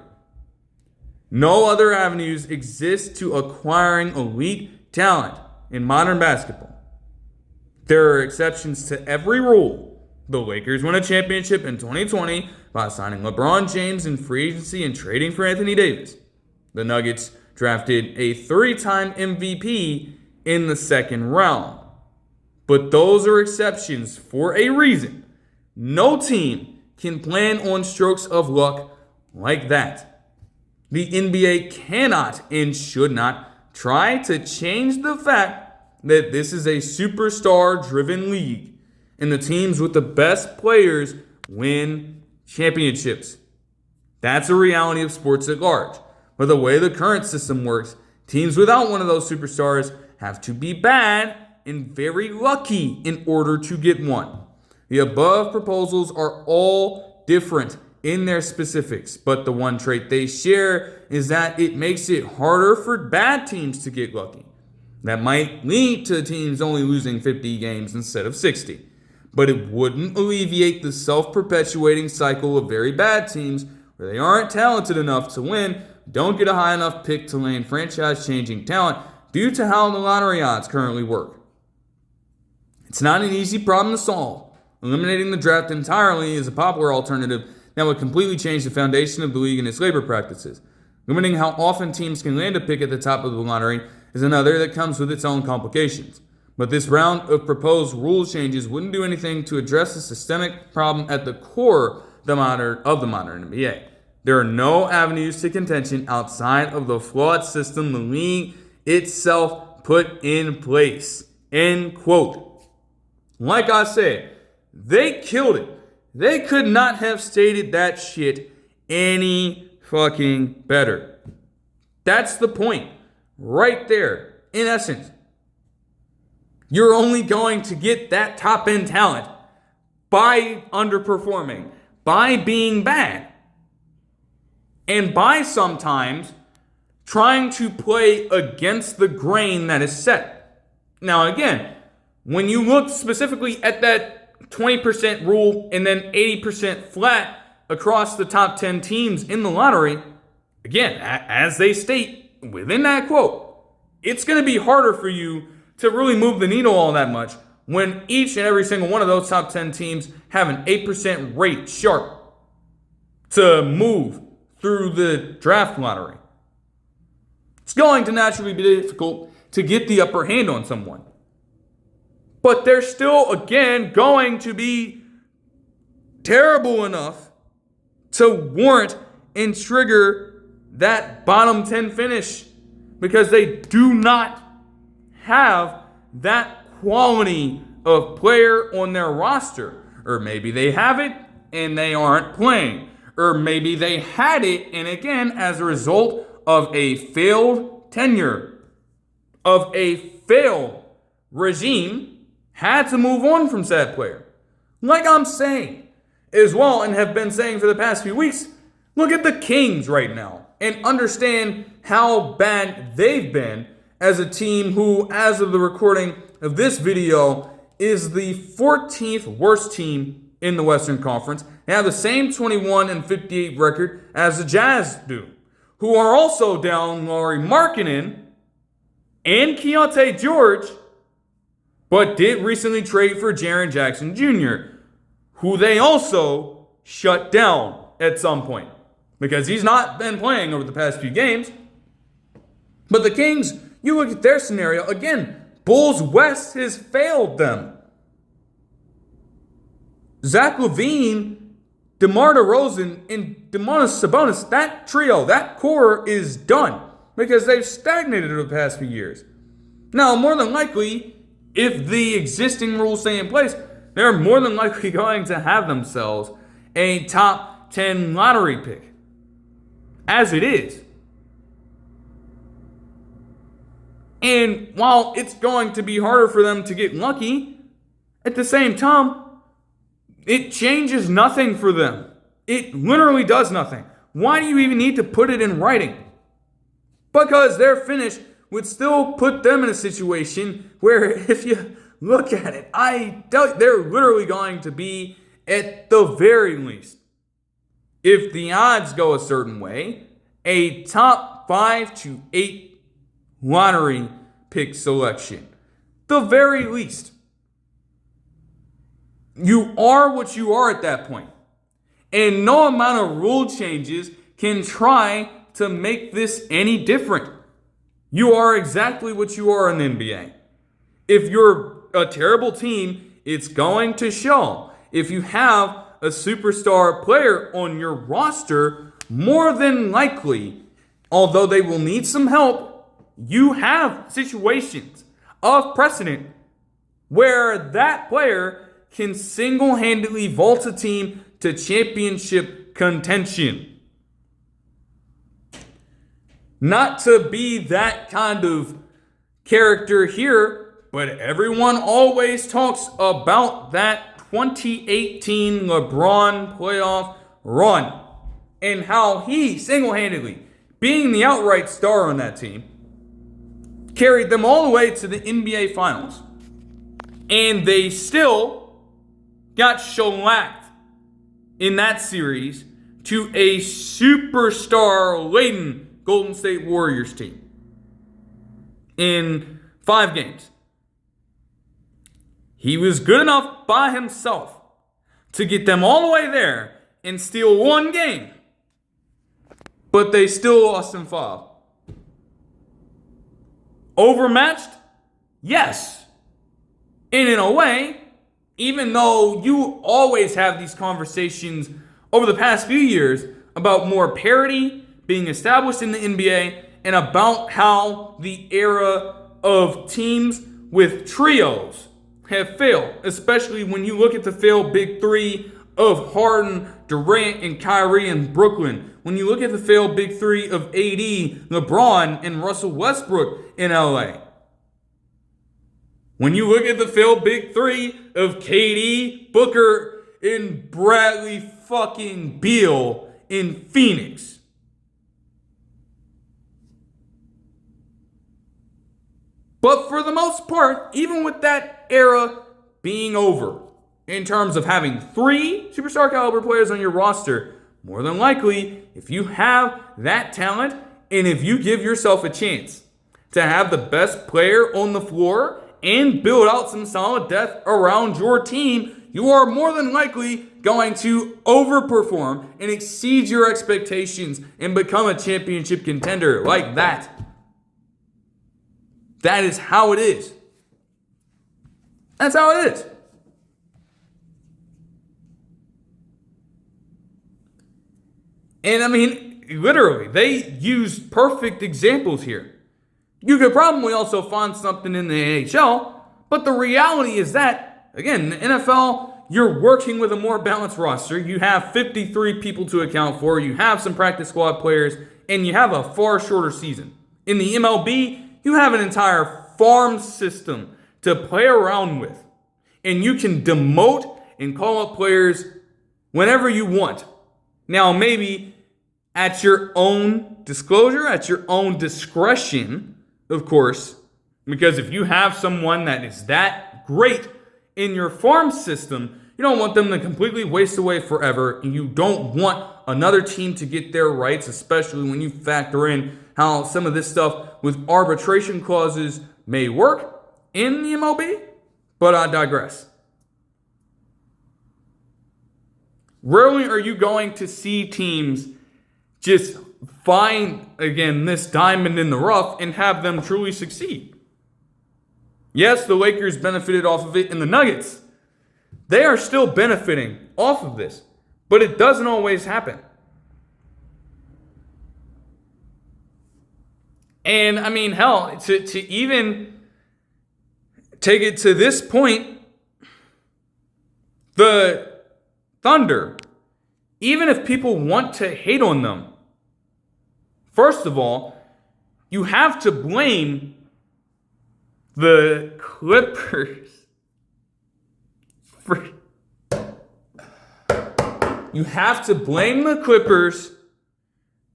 No other avenues exist to acquiring elite talent in modern basketball. There are exceptions to every rule. The Lakers won a championship in 2020 by signing LeBron James in free agency and trading for Anthony Davis. The Nuggets drafted a 3-time MVP in the second round. But those are exceptions for a reason. No team can plan on strokes of luck like that. The NBA cannot and should not try to change the fact that this is a superstar-driven league, and the teams with the best players win championships. That's a reality of sports at large. But the way the current system works, teams without one of those superstars have to be bad and very lucky in order to get one. The above proposals are all different in their specifics, but the one trait they share is that it makes it harder for bad teams to get lucky. That might lead to teams only losing 50 games instead of 60, but it wouldn't alleviate the self-perpetuating cycle of very bad teams where they aren't talented enough to win, don't get a high enough pick to land franchise-changing talent due to how the lottery odds currently work. It's not an easy problem to solve. Eliminating the draft entirely is a popular alternative that would completely change the foundation of the league and its labor practices. Limiting how often teams can land a pick at the top of the lottery is another that comes with its own complications. But this round of proposed rule changes wouldn't do anything to address the systemic problem at the core of the modern NBA. There are no avenues to contention outside of the flawed system the league itself put in place. End quote. Like I said, they killed it. They could not have stated that shit any fucking better. That's the point. Right there. In essence. You're only going to get that top end talent by underperforming, by being bad, and by sometimes trying to play against the grain that is set. Now again, when you look specifically at that 20% rule and then 80% flat across the top 10 teams in the lottery, again, as they state within that quote, it's going to be harder for you to really move the needle all that much when each and every single one of those top 10 teams have an 8% rate sharp to move through the draft lottery. It's going to naturally be difficult to get the upper hand on someone. But they're still, again, going to be terrible enough to warrant and trigger that bottom 10 finish because they do not have that quality of player on their roster. Or maybe they have it and they aren't playing. Or maybe they had it and again, as a result of a failed tenure, of a failed regime, had to move on from said player. Like I'm saying as well and have been saying for the past few weeks, look at the Kings right now and understand how bad they've been as a team who, as of the recording of this video, is the 14th worst team in the Western Conference. They have the same 21-58 record as the Jazz do, who are also down Lauri Markkanen and Keontae George, but did recently trade for Jaren Jackson Jr., who they also shut down at some point because he's not been playing over the past few games. But the Kings, you look at their scenario, again, Bulls West has failed them. Zach LaVine, DeMar DeRozan, and Domantas Sabonis, that trio, that core is done because they've stagnated over the past few years. Now, more than likely, if the existing rules stay in place, they're more than likely going to have themselves a top 10 lottery pick. As it is. And while it's going to be harder for them to get lucky, at the same time, it changes nothing for them. It literally does nothing. Why do you even need to put it in writing? Because their finish would still put them in a situation where, if you look at it, I doubt they're literally going to be, at the very least, if the odds go a certain way, a top 5 to 8 lottery pick selection. The very least. You are what you are at that point. And no amount of rule changes can try to make this any different. You are exactly what you are in the NBA. If you're a terrible team, it's going to show. If you have a superstar player on your roster, more than likely, although they will need some help, you have situations of precedent where that player can single-handedly vault a team to championship contention. Not to be that kind of character here, but everyone always talks about that 2018 LeBron playoff run and how he single-handedly, being the outright star on that team, carried them all the way to the NBA Finals. And they still got shellacked in that series to a superstar-laden Golden State Warriors team in 5 games. He was good enough by himself to get them all the way there and steal 1 game. But they still lost in 5. Overmatched? Yes. And in a way, even though you always have these conversations over the past few years about more parity being established in the NBA and about how the era of teams with trios have failed, especially when you look at the failed big three of Harden, Durant, and Kyrie in Brooklyn. When you look at the failed big three of AD, LeBron, and Russell Westbrook in LA. When you look at the failed big three of KD, Booker, and Bradley fucking Beal in Phoenix. But for the most part, even with that era being over, in terms of having 3 superstar caliber players on your roster, more than likely, if you have that talent and if you give yourself a chance to have the best player on the floor and build out some solid depth around your team, you are more than likely going to overperform and exceed your expectations and become a championship contender like that. That is how it is. That's how it is. And I mean, literally, they use perfect examples here. You could probably also find something in the AHL, but the reality is that, again, in the NFL, you're working with a more balanced roster. You have 53 people to account for. You have some practice squad players, and you have a far shorter season. In the MLB, you have an entire farm system to play around with, and you can demote and call up players whenever you want. Now, maybe at your own disclosure, at your own discretion, of course, because if you have someone that is that great in your farm system, you don't want them to completely waste away forever, and you don't want another team to get their rights, especially when you factor in how some of this stuff with arbitration clauses may work in the MLB, but I digress. Rarely are you going to see teams just find, again, this diamond in the rough and have them truly succeed. Yes, the Lakers benefited off of it, and the Nuggets. they are still benefiting off of this. But it doesn't always happen. And I mean, hell, to even take it to this point, the Thunder, even if people want to hate on them, first of all, you have to blame the Clippers for. You have to blame the Clippers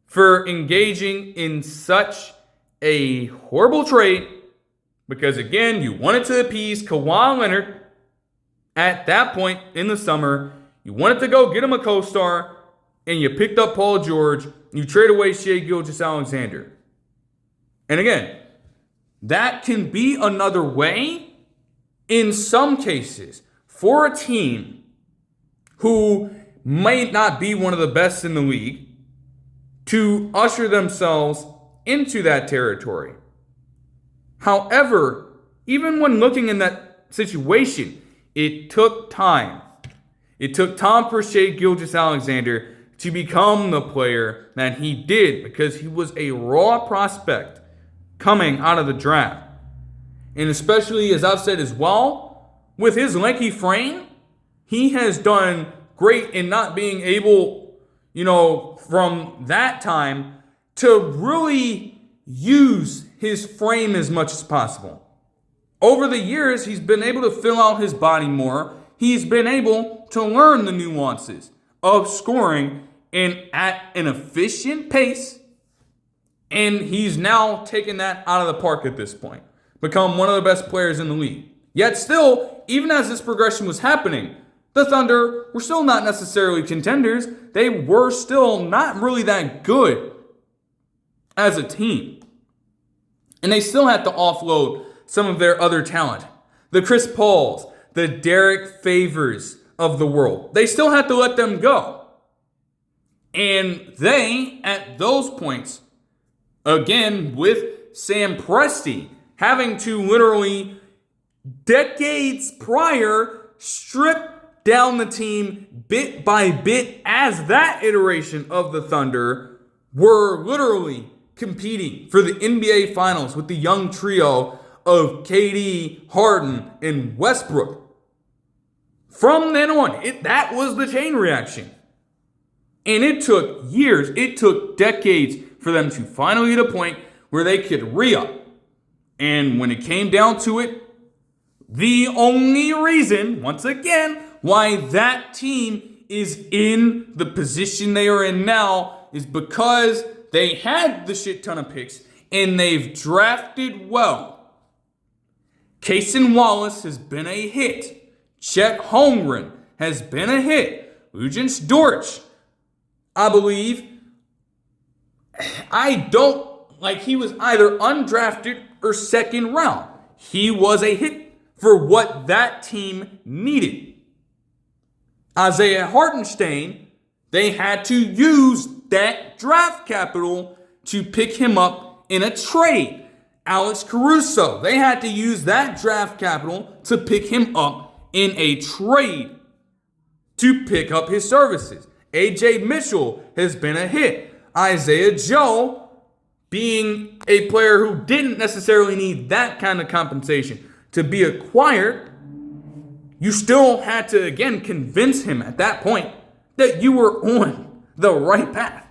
for engaging in such a horrible trade because, again, you wanted to appease Kawhi Leonard at that point in the summer. You wanted to go get him a co-star, and you picked up Paul George. You trade away Shai Gilgeous-Alexander. And again, that can be another way in some cases for a team who might not be one of the best in the league to usher themselves into that territory. However, even when looking in that situation, it took time. It took time for Shai Gilgeous-Alexander to become the player that he did because he was a raw prospect coming out of the draft. And especially, as I've said as well, with his lanky frame, he has done great in not being able, from that time to really use his frame as much as possible. Over the years, he's been able to fill out his body more. He's been able to learn the nuances of scoring and at an efficient pace. And he's now taken that out of the park at this point. Become one of the best players in the league. Yet still, even as this progression was happening, the Thunder were still not necessarily contenders. They were still not really that good as a team. And they still had to offload some of their other talent. The Chris Pauls, the Derek Favors of the world. They still had to let them go. And they, at those points, again, with Sam Presti, having to literally, decades prior, strip down the team bit by bit as that iteration of the Thunder were literally competing for the NBA Finals with the young trio of KD, Harden, and Westbrook. From then on, that was the chain reaction. And it took years, it took decades for them to finally get a point where they could re-up. And when it came down to it, the only reason, once again, why that team is in the position they are in now is because they had the shit ton of picks and they've drafted well. Cason Wallace has been a hit. Chet Holmgren has been a hit. Luguentz Dort, I believe, he was either undrafted or second round. He was a hit for what that team needed. Isaiah Hartenstein, they had to use that draft capital to pick him up in a trade. Alex Caruso, they had to use that draft capital to pick him up in a trade to pick up his services. AJ Mitchell has been a hit. Isaiah Joe, being a player who didn't necessarily need that kind of compensation to be acquired, you still had to, again, convince him at that point that you were on the right path.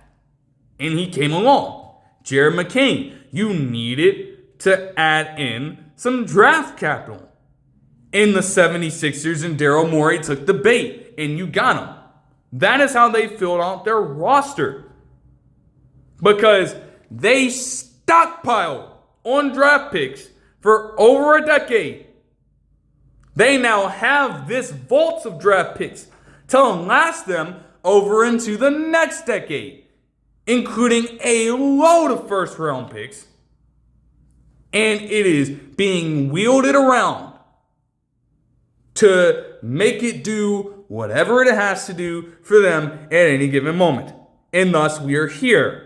And he came along. Jared McCain, you needed to add in some draft capital. And the 76ers and Daryl Morey took the bait, and you got him. That is how they filled out their roster. Because they stockpiled on draft picks for over a decade. They now have this vault of draft picks to last them over into the next decade, including a load of first-round picks. And it is being wielded around to make it do whatever it has to do for them at any given moment. And thus, we are here.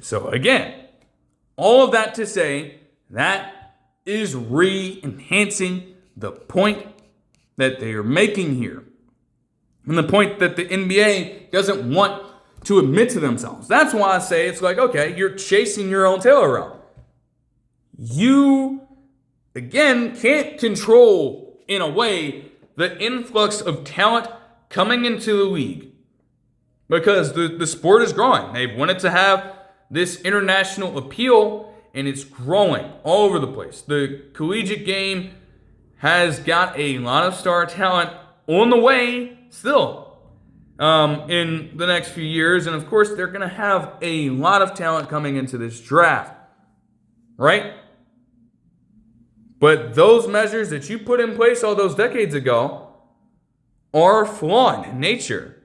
So again, all of that to say that is re-enhancing the point that they are making here. And the point that the NBA doesn't want to admit to themselves. That's why I say it's like, okay, you're chasing your own tail around. You, again, can't control, in a way, the influx of talent coming into the league. Because the sport is growing. They've wanted to have this international appeal, and it's growing all over the place. The collegiate game has got a lot of star talent on the way still in the next few years. And of course, they're going to have a lot of talent coming into this draft, right? But those measures that you put in place all those decades ago are flawed in nature.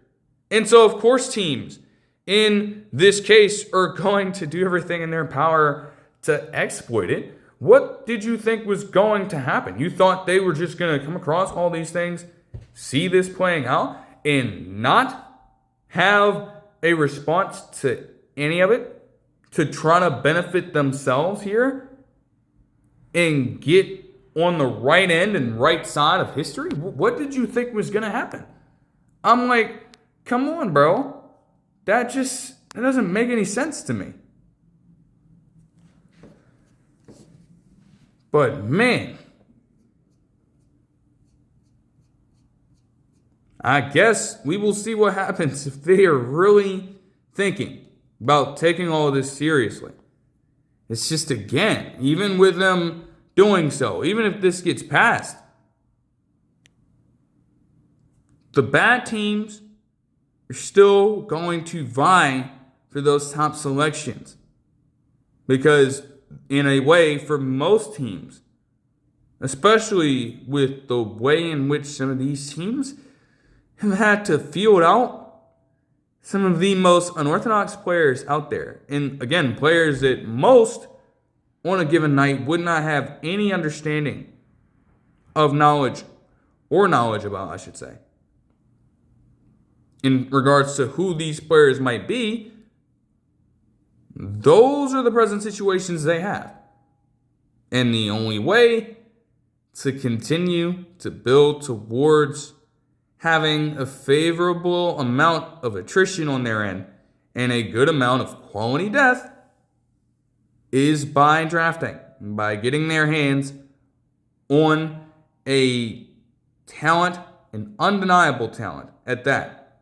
And so, of course, teams in this case are going to do everything in their power to exploit it. What did you think was going to happen? You thought they were just going to come across all these things, see this playing out, and not have a response to any of it to try to benefit themselves here and get on the right end and right side of history? What did you think was going to happen? I'm like, come on, bro. That doesn't make any sense to me. But man, I guess we will see what happens if they are really thinking about taking all of this seriously. It's just, again, even with them doing so, even if this gets passed, the bad teams are still going to vie for those top selections. Because in a way, for most teams, especially with the way in which some of these teams have had to field out some of the most unorthodox players out there. And again, players that most on a given night would not have any understanding of knowledge about, I should say, in regards to who these players might be. Those are the present situations they have. And the only way to continue to build towards having a favorable amount of attrition on their end and a good amount of quality depth is by drafting, by getting their hands on a talent, an undeniable talent at that,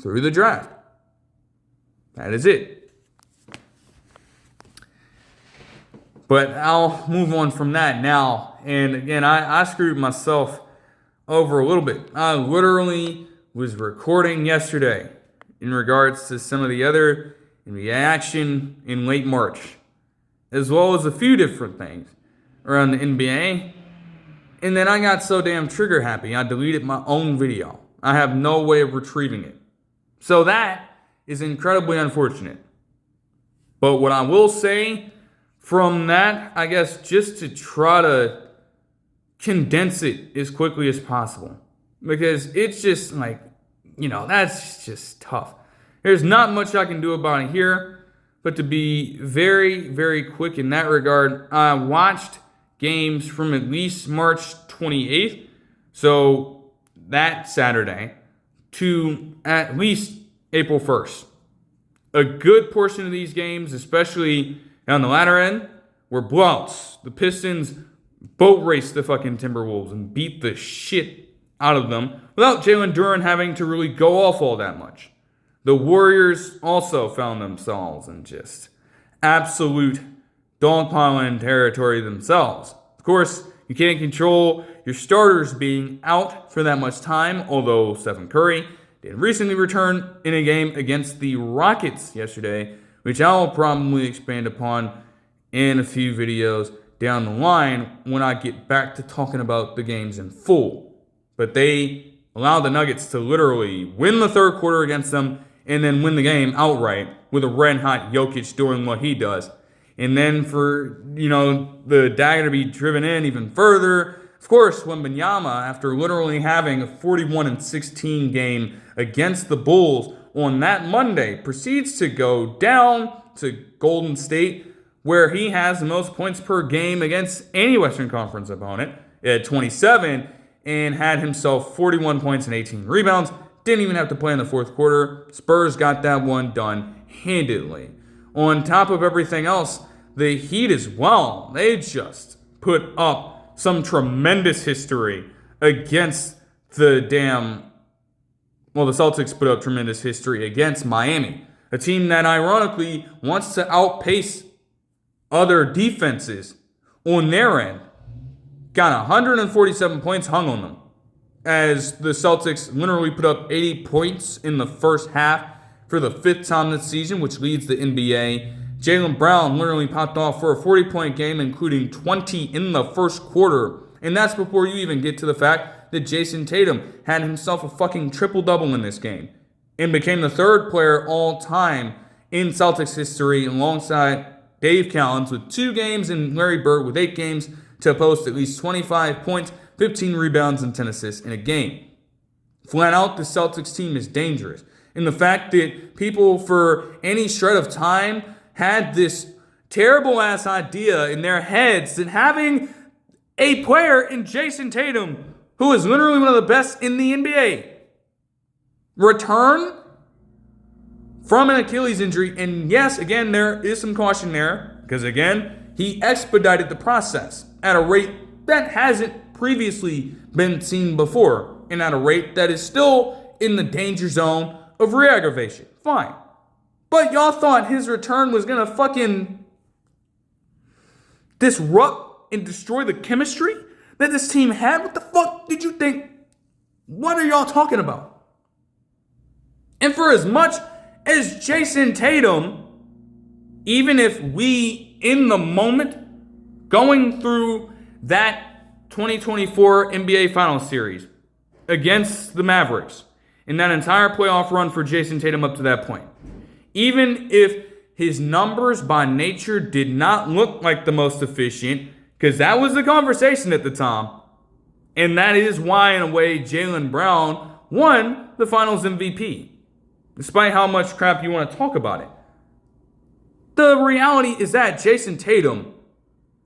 through the draft. That is it. But I'll move on from that now. And again, I screwed myself over a little bit. I literally was recording yesterday in regards to some of the other NBA action in late March, as well as a few different things around the NBA. And then I got so damn trigger happy, I deleted my own video. I have no way of retrieving it. So that is incredibly unfortunate. But what I will say from that, I guess, just to try to condense it as quickly as possible, because it's just like, that's just tough. There's not much I can do about it here, but to be very, very quick in that regard, I watched games from at least March 28th, so that Saturday, to at least April 1st. A good portion of these games, especially on the latter end, were blowouts. The Pistons boat raced the fucking Timberwolves and beat the shit out of them without Jalen Duren having to really go off all that much. The Warriors also found themselves in just absolute dogpiling territory themselves. Of course, you can't control your starters being out for that much time, although Stephen Curry did recently return in a game against the Rockets yesterday, which I'll probably expand upon in a few videos down the line when I get back to talking about the games in full. But they allowed the Nuggets to literally win the third quarter against them and then win the game outright with a red-hot Jokic doing what he does. And then for, the dagger to be driven in even further, of course, Wembanyama, after literally having a 41-16 game against the Bulls on that Monday, proceeds to go down to Golden State, where he has the most points per game against any Western Conference opponent at 27 and had himself 41 points and 18 rebounds. Didn't even have to play in the fourth quarter. Spurs got that one done handedly. On top of everything else, the Heat as well, they just put up some tremendous history against the Celtics put up tremendous history against Miami, a team that ironically wants to outpace other defenses on their end. Got 147 points hung on them, as the Celtics literally put up 80 points in the first half for the fifth time this season, which leads the NBA. Jaylen Brown literally popped off for a 40-point game, including 20 in the first quarter. And that's before you even get to the fact that Jason Tatum had himself a fucking triple-double in this game and became the third player all time in Celtics history alongside Dave Cowens with 2 games and Larry Bird with 8 games to post at least 25 points, 15 rebounds, and 10 assists in a game. Flat out, the Celtics team is dangerous. And the fact that people for any shred of time had this terrible-ass idea in their heads that having a player in Jason Tatum, who is literally one of the best in the NBA, return from an Achilles injury. And yes, again, there is some caution there because, again, he expedited the process at a rate that hasn't previously been seen before and at a rate that is still in the danger zone of re-aggravation. Fine. But y'all thought his return was going to fucking disrupt and destroy the chemistry that this team had? What the fuck did you think? What are y'all talking about? And for as much as Jason Tatum, even if we, in the moment, going through that 2024 NBA Finals series against the Mavericks, in that entire playoff run for Jason Tatum up to that point, even if his numbers by nature did not look like the most efficient, because that was the conversation at the time, and that is why, in a way, Jaylen Brown won the Finals MVP, despite how much crap you want to talk about it. The reality is that Jason Tatum,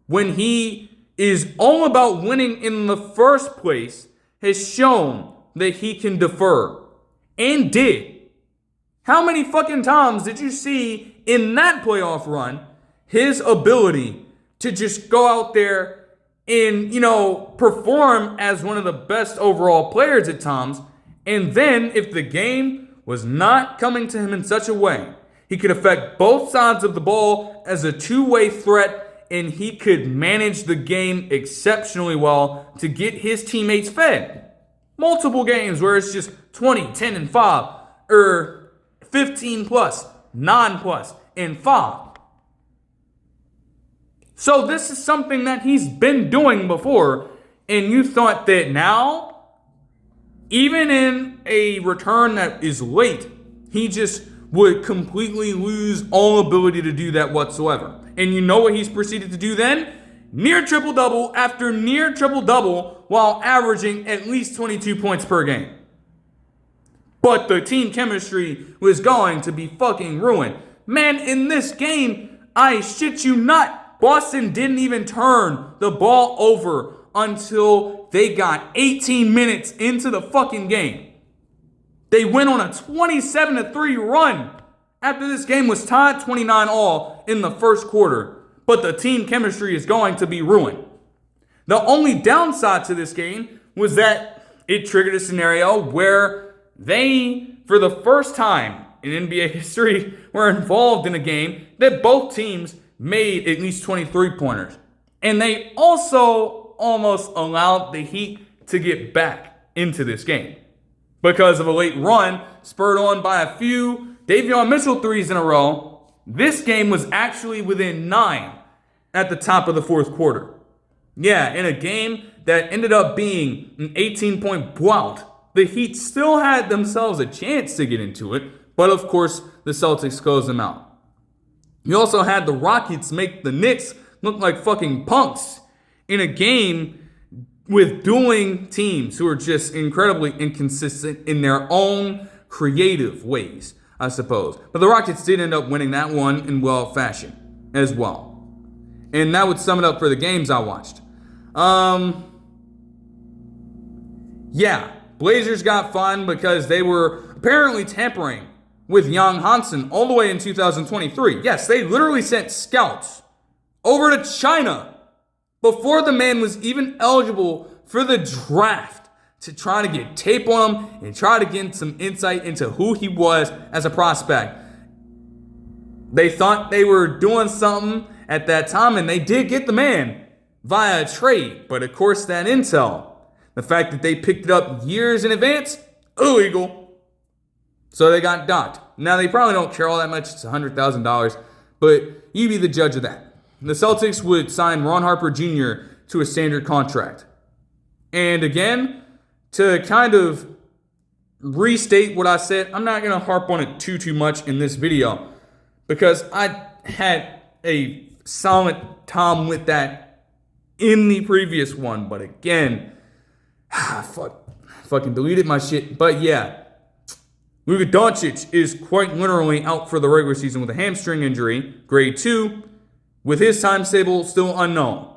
when he is all about winning in the first place, has shown that he can defer, and did. How many fucking times did you see in that playoff run his ability to just go out there and, perform as one of the best overall players at times, and then if the game was not coming to him in such a way, he could affect both sides of the ball as a two-way threat, and he could manage the game exceptionally well to get his teammates fed. Multiple games where it's just 20, 10, and 5, or 15 plus, 9 plus, and 5. So this is something that he's been doing before, and you thought that now, even in a return that is late, he just would completely lose all ability to do that whatsoever. And you know what he's proceeded to do then? Near triple-double after near triple-double while averaging at least 22 points per game. But the team chemistry was going to be fucking ruined. Man, in this game, I shit you not, Boston didn't even turn the ball over until they got 18 minutes into the fucking game. They went on a 27-3 run after this game was tied 29-all in the first quarter. But the team chemistry is going to be ruined. The only downside to this game was that it triggered a scenario where they, for the first time in NBA history, were involved in a game that both teams made at least 23-pointers. And they also almost allowed the Heat to get back into this game because of a late run spurred on by a few Davion Mitchell threes in a row. This game was actually within 9 at the top of the fourth quarter. Yeah, in a game that ended up being an 18-point blowout, the Heat still had themselves a chance to get into it, but of course, the Celtics closed them out. You also had the Rockets make the Knicks look like fucking punks in a game with dueling teams who are just incredibly inconsistent in their own creative ways, I suppose. But the Rockets did end up winning that one in well fashion as well. And that would sum it up for the games I watched. Yeah, Blazers got fined because they were apparently tampering with Jan Hansen all the way in 2023. Yes, they literally sent scouts over to China before the man was even eligible for the draft to try to get tape on him and try to get some insight into who he was as a prospect. They thought they were doing something at that time, and they did get the man via a trade. But of course, that intel, the fact that they picked it up years in advance, illegal. So they got docked. Now, they probably don't care all that much. It's $100,000. But you be the judge of that. The Celtics would sign Ron Harper Jr. to a standard contract. And again, to kind of restate what I said, I'm not going to harp on it too much in this video, because I had a solid time with that in the previous one. But again, fucking deleted my shit. But yeah, Luka Doncic is quite literally out for the regular season with a hamstring injury, grade 2, with his timetable still unknown.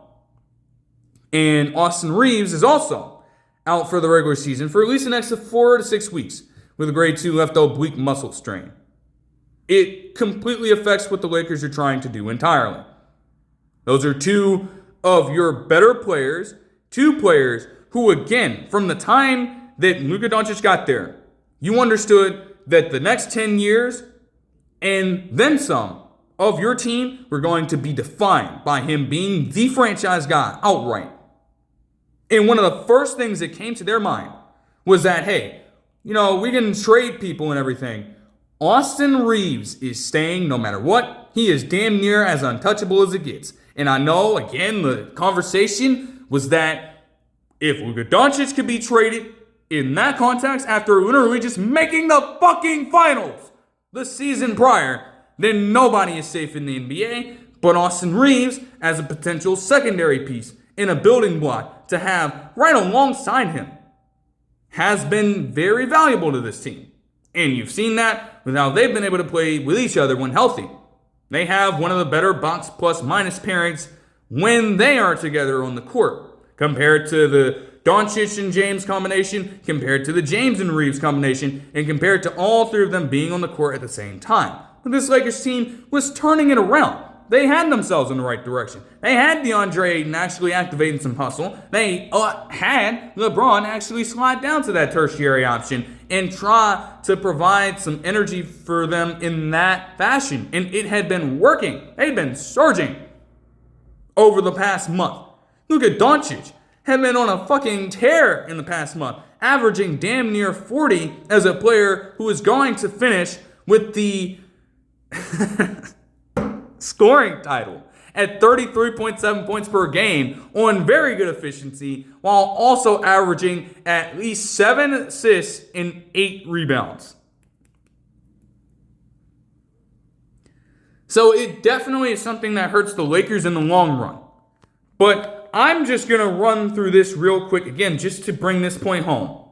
And Austin Reeves is also out for the regular season for at least the next 4 to 6 weeks with a grade 2 left oblique muscle strain. It completely affects what the Lakers are trying to do entirely. Those are two of your better players, two players who, again, from the time that Luka Doncic got there, you understood that the next 10 years and then some of your team were going to be defined by him being the franchise guy outright. And one of the first things that came to their mind was that, hey, we can trade people and everything. Austin Reeves is staying no matter what. He is damn near as untouchable as it gets. And I know, again, the conversation was that if Luka Doncic could be traded in that context after literally just making the fucking finals the season prior, then nobody is safe in the NBA but Austin Reeves as a potential secondary piece in a building block to have right alongside him has been very valuable to this team. And you've seen that with how they've been able to play with each other when healthy. They have one of the better box plus minus pairings when they are together on the court, compared to the Doncic and James combination, compared to the James and Reeves combination, and compared to all three of them being on the court at the same time. But this Lakers team was turning it around. They had themselves in the right direction. They had DeAndre Ayton actually activating some hustle. They had LeBron actually slide down to that tertiary option and try to provide some energy for them in that fashion. And it had been working. They'd been surging over the past month. Luka Doncic had been on a fucking tear in the past month, averaging damn near 40 as a player who is going to finish with the scoring title at 33.7 points per game on very good efficiency, while also averaging at least 7 assists and 8 rebounds. So it definitely is something that hurts the Lakers in the long run. But I'm just going to run through this real quick again just to bring this point home.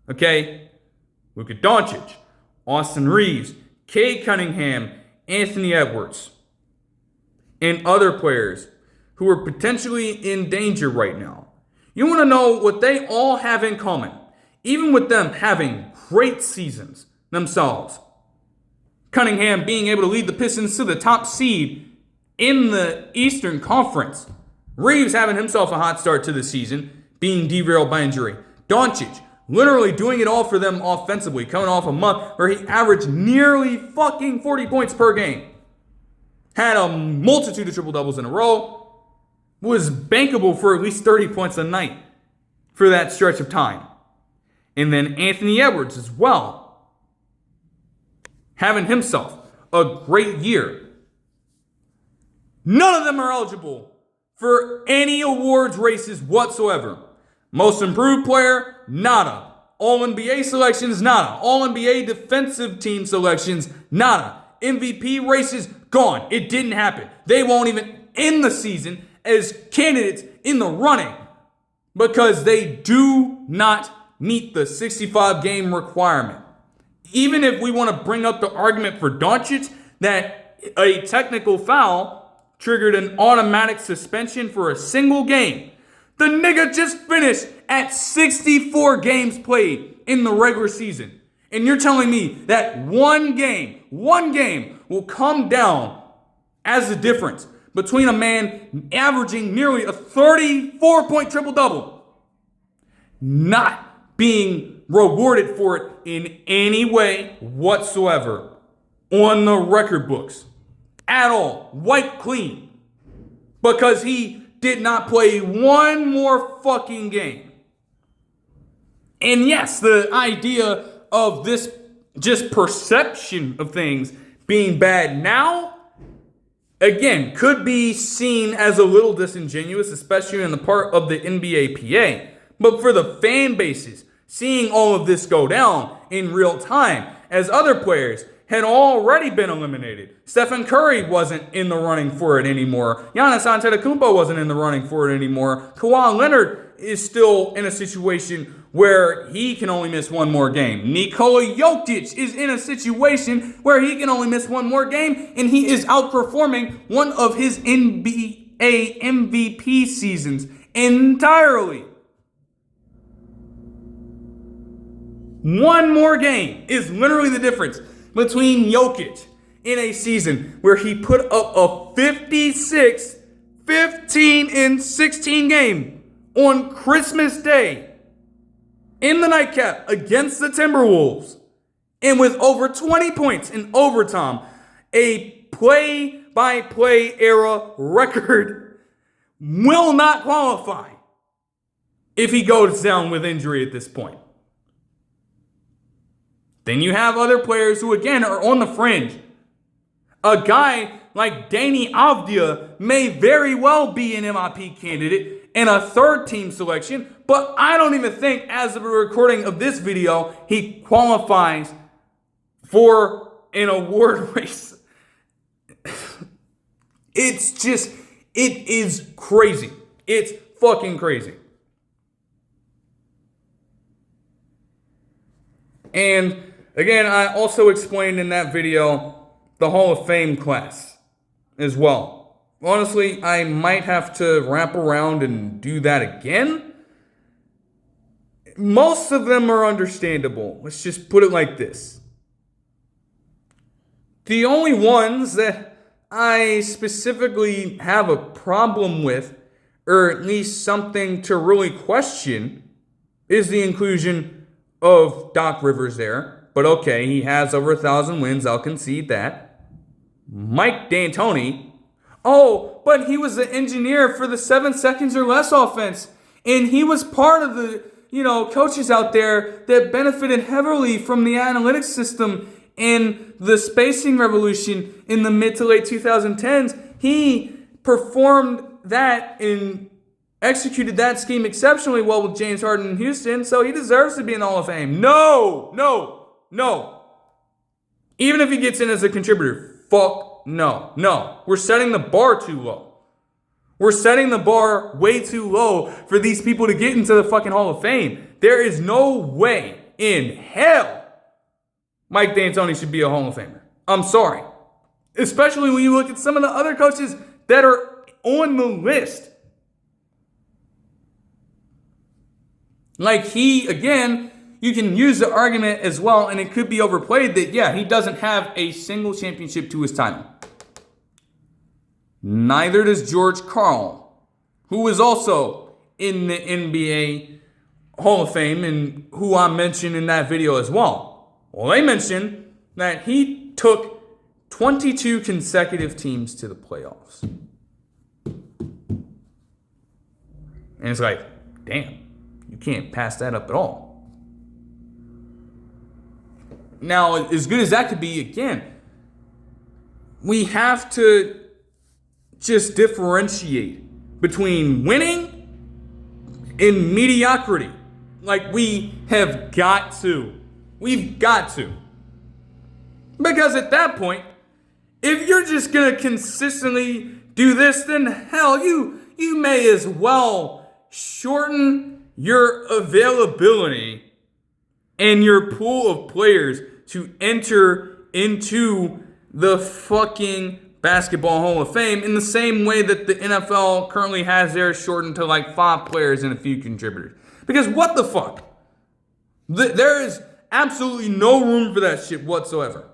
Okay? Luka Doncic, Austin Reeves, Cade Cunningham, Anthony Edwards, and other players who are potentially in danger right now. You want to know what they all have in common, even with them having great seasons themselves. Cunningham being able to lead the Pistons to the top seed in the Eastern Conference. Reeves having himself a hot start to the season, being derailed by injury. Doncic literally doing it all for them offensively, coming off a month where he averaged nearly fucking 40 points per game. Had a multitude of triple-doubles in a row, was bankable for at least 30 points a night for that stretch of time. And then Anthony Edwards as well, having himself a great year. None of them are eligible for any awards races whatsoever. Most improved player, nada. All-NBA selections, nada. All-NBA defensive team selections, nada. MVP races, gone. It didn't happen. They won't even end the season as candidates in the running because they do not meet the 65-game requirement. Even if we want to bring up the argument for Doncic that a technical foul triggered an automatic suspension for a single game. The nigga just finished at 64 games played in the regular season. And you're telling me that one game will come down as the difference between a man averaging nearly a 34-point triple-double, not being rewarded for it in any way whatsoever on the record books at all, wiped clean, because he did not play one more fucking game. And yes, the idea of this just perception of things being bad now, again, could be seen as a little disingenuous, especially on the part of the NBA PA. But for the fan bases, seeing all of this go down in real time, as other players had already been eliminated. Stephen Curry wasn't in the running for it anymore. Giannis Antetokounmpo wasn't in the running for it anymore. Kawhi Leonard is still in a situation where he can only miss one more game. Nikola Jokic is in a situation where he can only miss one more game, and he is outperforming one of his NBA MVP seasons entirely. One more game is literally the difference between Jokic in a season where he put up a 56, 15, and 16 game on Christmas Day in the nightcap against the Timberwolves, and with over 20 points in overtime, a play-by-play era record, will not qualify if he goes down with injury at this point. Then you have other players who, again, are on the fringe. A guy like Danny Avdija may very well be an MIP candidate and a third-team selection, but I don't even think, as of the recording of this video, he qualifies for an award race. It is crazy. It's fucking crazy. And again, I also explained in that video the Hall of Fame class as well. Honestly, I might have to wrap around and do that again. Most of them are understandable. Let's just put it like this. The only ones that I specifically have a problem with, or at least something to really question, is the inclusion of Doc Rivers there. But okay, he has over 1,000 wins, I'll concede that. Mike D'Antoni. Oh, but he was the engineer for the 7 seconds or less offense. And he was part of the, coaches out there that benefited heavily from the analytics system and the spacing revolution in the mid to late 2010s. He performed that and executed that scheme exceptionally well with James Harden in Houston, so he deserves to be in the Hall of Fame. No. Even if he gets in as a contributor, fuck no. We're setting the bar too low. We're setting the bar way too low for these people to get into the fucking Hall of Fame. There is no way in hell Mike D'Antoni should be a Hall of Famer. I'm sorry. Especially when you look at some of the other coaches that are on the list. Like again, you can use the argument as well, and it could be overplayed that, yeah, he doesn't have a single championship to his title. Neither does George Karl, who is also in the NBA Hall of Fame and who I mentioned in that video as well. Well, they mentioned that he took 22 consecutive teams to the playoffs. And it's like, damn. You can't pass that up at all. Now, as good as that could be, again, we have to just differentiate between winning and mediocrity. Like, we have got to. We've got to. Because at that point, if you're just going to consistently do this, then hell, you may as well shorten your availability and your pool of players to enter into the fucking Basketball Hall of Fame in the same way that the NFL currently has theirs shortened to like 5 players and a few contributors. Because what the fuck? There is absolutely no room for that shit whatsoever.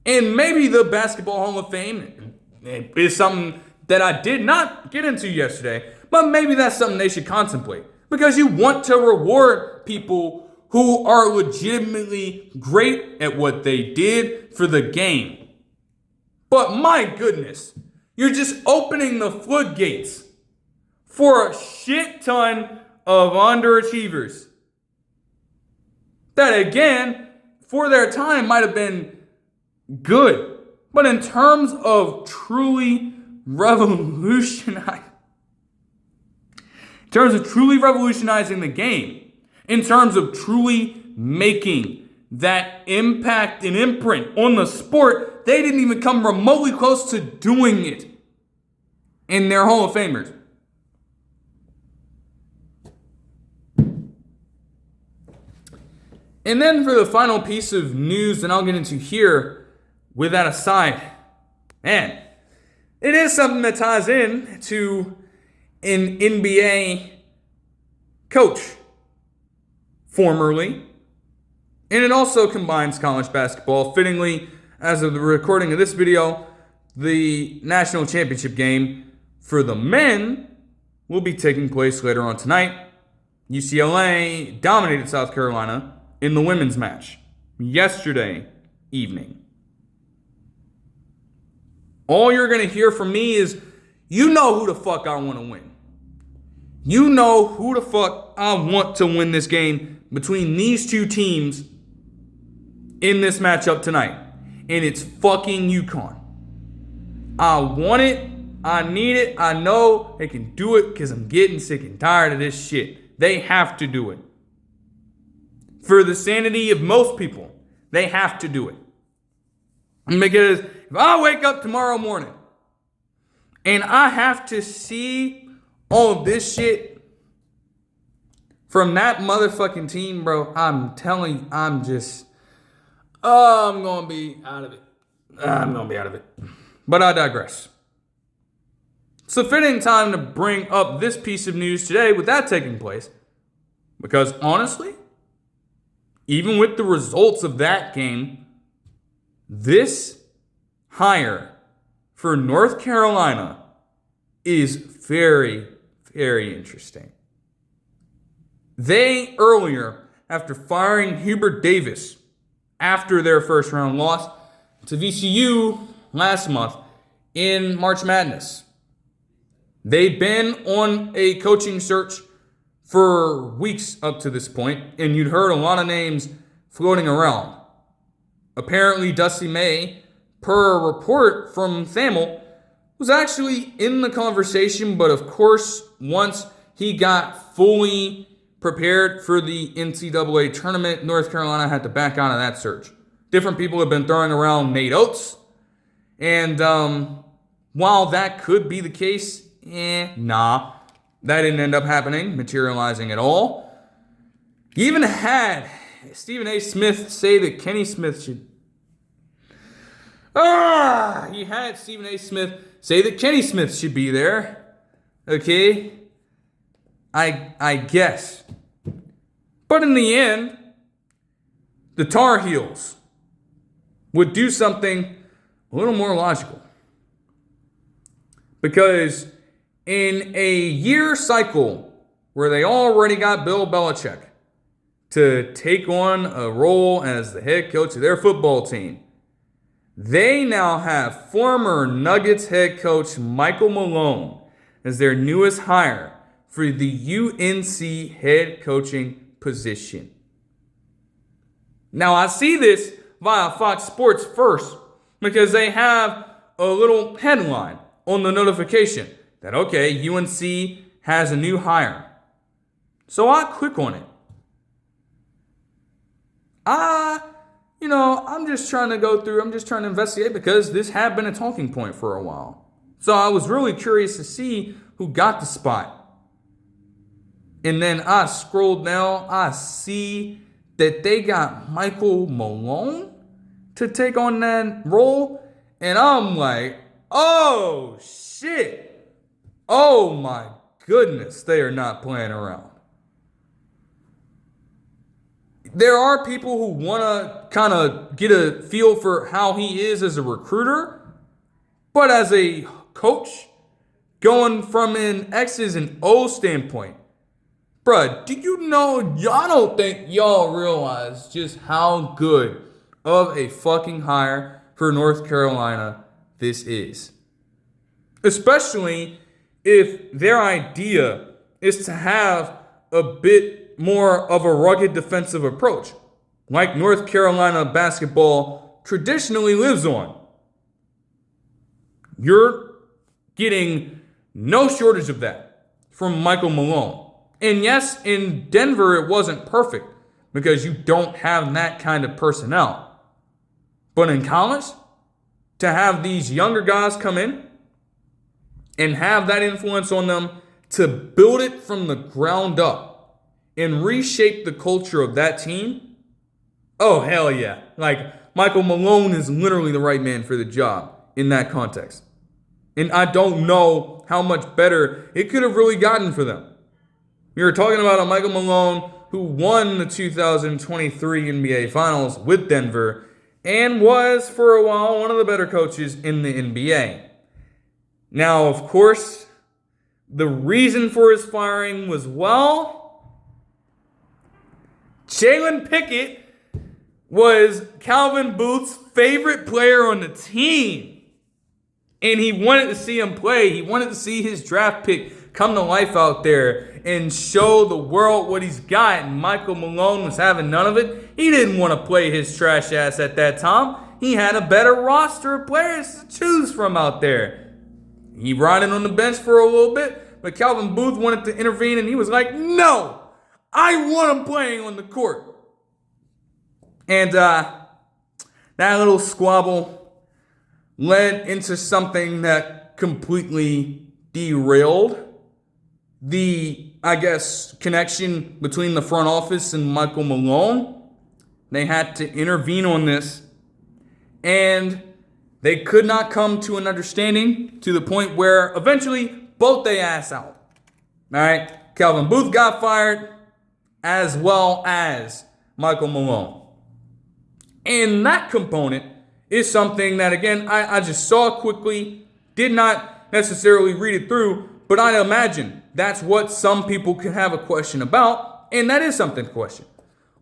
And maybe the Basketball Hall of Fame is something that I did not get into yesterday, but maybe that's something they should contemplate. Because you want to reward people who are legitimately great at what they did for the game. But my goodness, you're just opening the floodgates for a shit ton of underachievers that, again, for their time might have been good. But in terms of truly revolutionizing the game, in terms of truly making that impact and imprint on the sport, they didn't even come remotely close to doing it in their Hall of Famers. And then for the final piece of news that I'll get into here, with that aside, man, it is something that ties in to an NBA coach, formerly, and it also combines college basketball. Fittingly, as of the recording of this video, the national championship game for the men will be taking place later on tonight. UCLA dominated South Carolina in the women's match yesterday evening. All you're going to hear from me is, you know who the fuck I want to win. You know who the fuck I want to win this game between these two teams in this matchup tonight. And it's fucking UConn. I want it. I need it. I know they can do it because I'm getting sick and tired of this shit. They have to do it. For the sanity of most people, they have to do it. Because if I wake up tomorrow morning and I have to see all of this shit from that motherfucking team, bro, I'm telling you, I'm going to be out of it. I'm going to be out of it. But I digress. It's a fitting time to bring up this piece of news today with that taking place. Because honestly, even with the results of that game, this hire for North Carolina is very, very interesting. They earlier, after firing Hubert Davis after their first round loss to VCU last month in March Madness, they'd been on a coaching search for weeks up to this point, and you'd heard a lot of names floating around. Apparently, Dusty May, per a report from Thamel, was actually in the conversation, but of course, once he got fully prepared for the NCAA tournament, North Carolina had to back out of that search. Different people have been throwing around Nate Oates, and while that could be the case, nah. That didn't end up happening, materializing at all. He even had Stephen A. Smith say that Kenny Smith should... He had Stephen A. Smith say that Kenny Smith should be there. Okay? I guess. But in the end, the Tar Heels would do something a little more logical. Because in a year cycle where they already got Bill Belichick to take on a role as the head coach of their football team, they now have former Nuggets head coach Michael Malone as their newest hire for the UNC head coaching position. Now, I see this via Fox Sports first because they have a little headline on the notification that, okay, UNC has a new hire. So I click on it. I'm just trying to go through, I'm just trying to investigate because this had been a talking point for a while. So I was really curious to see who got the spot. And then I scrolled down, I see that they got Michael Malone to take on that role. And I'm like, Oh, shit. Oh, my goodness. They are not playing around. There are people who want to kind of get a feel for how he is as a recruiter, but as a coach, going from an X's and O standpoint, bruh, do you know, I don't think y'all realize just how good of a fucking hire for North Carolina this is. Especially if their idea is to have a bit more of a rugged defensive approach, like North Carolina basketball traditionally lives on. You're getting no shortage of that from Michael Malone. And yes, in Denver, it wasn't perfect because you don't have that kind of personnel. But in college, to have these younger guys come in and have that influence on them to build it from the ground up and reshape the culture of that team, oh, hell yeah. Like, Michael Malone is literally the right man for the job in that context. And I don't know how much better it could have really gotten for them. We were talking about a Michael Malone who won the 2023 NBA Finals with Denver and was, for a while, one of the better coaches in the NBA. Now, of course, the reason for his firing was, well, Jalen Pickett was Calvin Booth's favorite player on the team. And he wanted to see him play. He wanted to see his draft pick come to life out there and show the world what he's got. And Michael Malone was having none of it. He didn't want to play his trash ass at that time. He had a better roster of players to choose from out there. He riding on the bench for a little bit, but Calvin Booth wanted to intervene, and he was like, no, I want him playing on the court. And that little squabble led into something that completely derailed the, I guess, connection between the front office and Michael Malone. They had to intervene on this, and they could not come to an understanding to the point where eventually both they ass out. All right, Calvin Booth got fired as well as Michael Malone. And that component is something that, again, I just saw quickly, did not necessarily read it through, but I imagine that's what some people can have a question about, and that is something to question.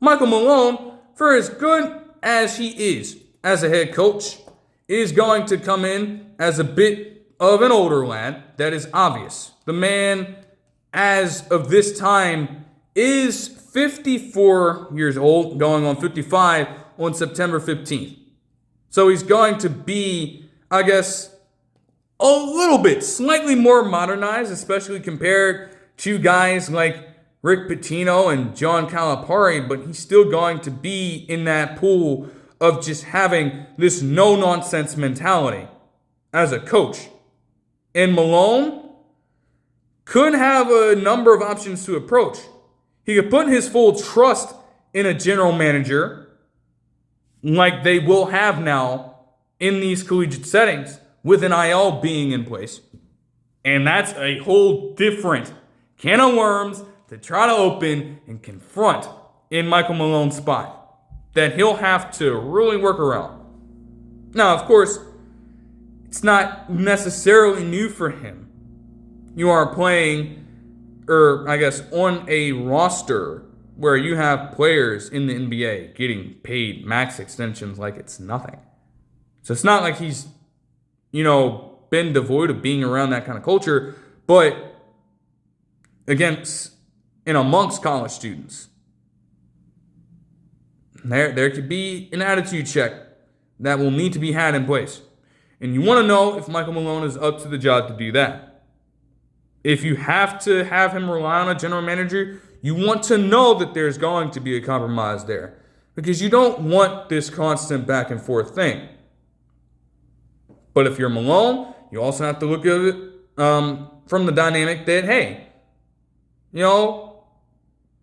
Michael Malone, for as good as he is as a head coach, is going to come in as a bit of an older lad. That is obvious. The man, as of this time, is 54 years old, going on 55 on September 15th. So he's going to be, I guess, a little bit, slightly more modernized, especially compared to guys like Rick Pitino and John Calipari, but he's still going to be in that pool of just having this no-nonsense mentality as a coach. And Malone could have a number of options to approach. He could put his full trust in a general manager like they will have now in these collegiate settings with NIL being in place. And that's a whole different can of worms to try to open and confront in Michael Malone's spot that he'll have to really work around. Now, of course, it's not necessarily new for him. You are playing, or I guess on a roster where you have players in the NBA getting paid max extensions like it's nothing. So it's not like he's, been devoid of being around that kind of culture, but amongst college students, there could be an attitude check that will need to be had in place. And you want to know if Michael Malone is up to the job to do that. If you have to have him rely on a general manager, you want to know that there's going to be a compromise there, because you don't want this constant back and forth thing. But if you're Malone, you also have to look at it from the dynamic that, hey,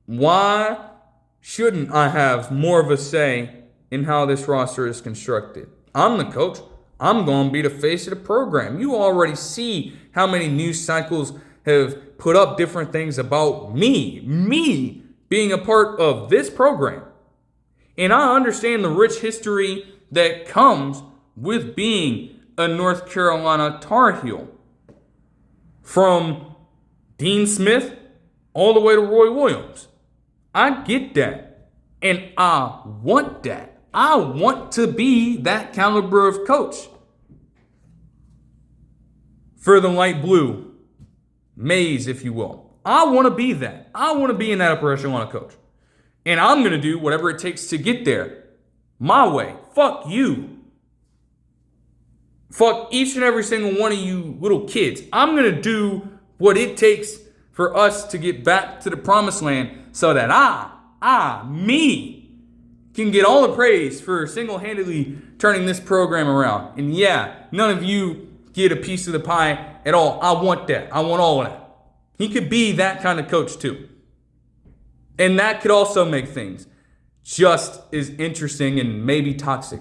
why shouldn't I have more of a say in how this roster is constructed? I'm the coach. I'm going to be the face of the program. You already see how many news cycles have put up different things about me being a part of this program. And I understand the rich history that comes with being a North Carolina Tar Heel. From Dean Smith all the way to Roy Williams. I get that. And I want that. I want to be that caliber of coach. For the light blue maze, if you will. I want to be that. I want to be in that upper echelon of coach. And I'm going to do whatever it takes to get there. My way. Fuck you. Fuck each and every single one of you little kids. I'm going to do what it takes for us to get back to the promised land so that me, can get all the praise for single-handedly turning this program around. And yeah, none of you get a piece of the pie at all. I want that. I want all of that. He could be that kind of coach too. And that could also make things just as interesting and maybe toxic.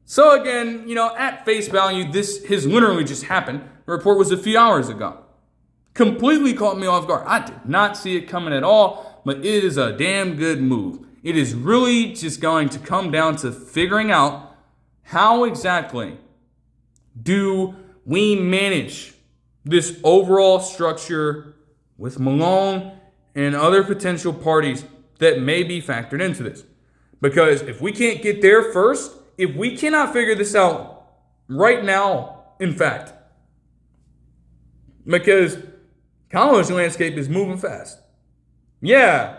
So again, at face value, this has literally just happened. The report was a few hours ago. Completely caught me off guard. I did not see it coming at all, but it is a damn good move. It is really just going to come down to figuring out how exactly do we manage this overall structure with Malone and other potential parties that may be factored into this. Because if we can't get there first, if we cannot figure this out right now, in fact, because college landscape is moving fast. Yeah,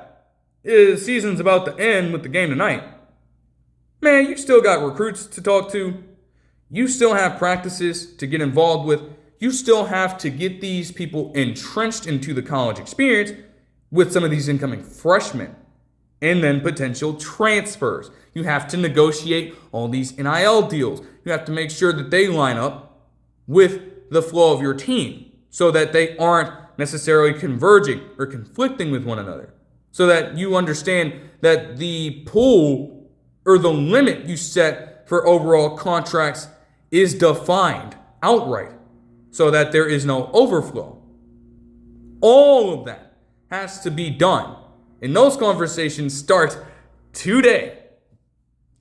the season's about to end with the game tonight. Man, you still got recruits to talk to. You still have practices to get involved with. You still have to get these people entrenched into the college experience with some of these incoming freshmen and then potential transfers. You have to negotiate all these NIL deals. You have to make sure that they line up with the flow of your team so that they aren't necessarily converging or conflicting with one another. So that you understand that the pool or the limit you set for overall contracts is defined outright so that there is no overflow. All of that has to be done. And those conversations start today.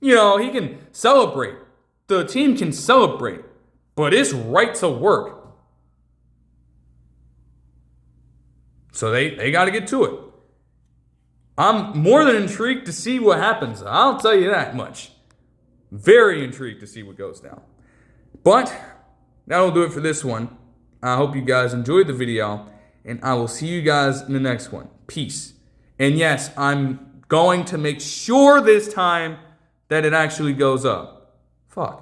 He can celebrate. The team can celebrate. But it's right to work. So they got to get to it. I'm more than intrigued to see what happens. I'll tell you that much. Very intrigued to see what goes down. But that'll do it for this one. I hope you guys enjoyed the video. And I will see you guys in the next one. Peace. And yes, I'm going to make sure this time that it actually goes up. Fuck.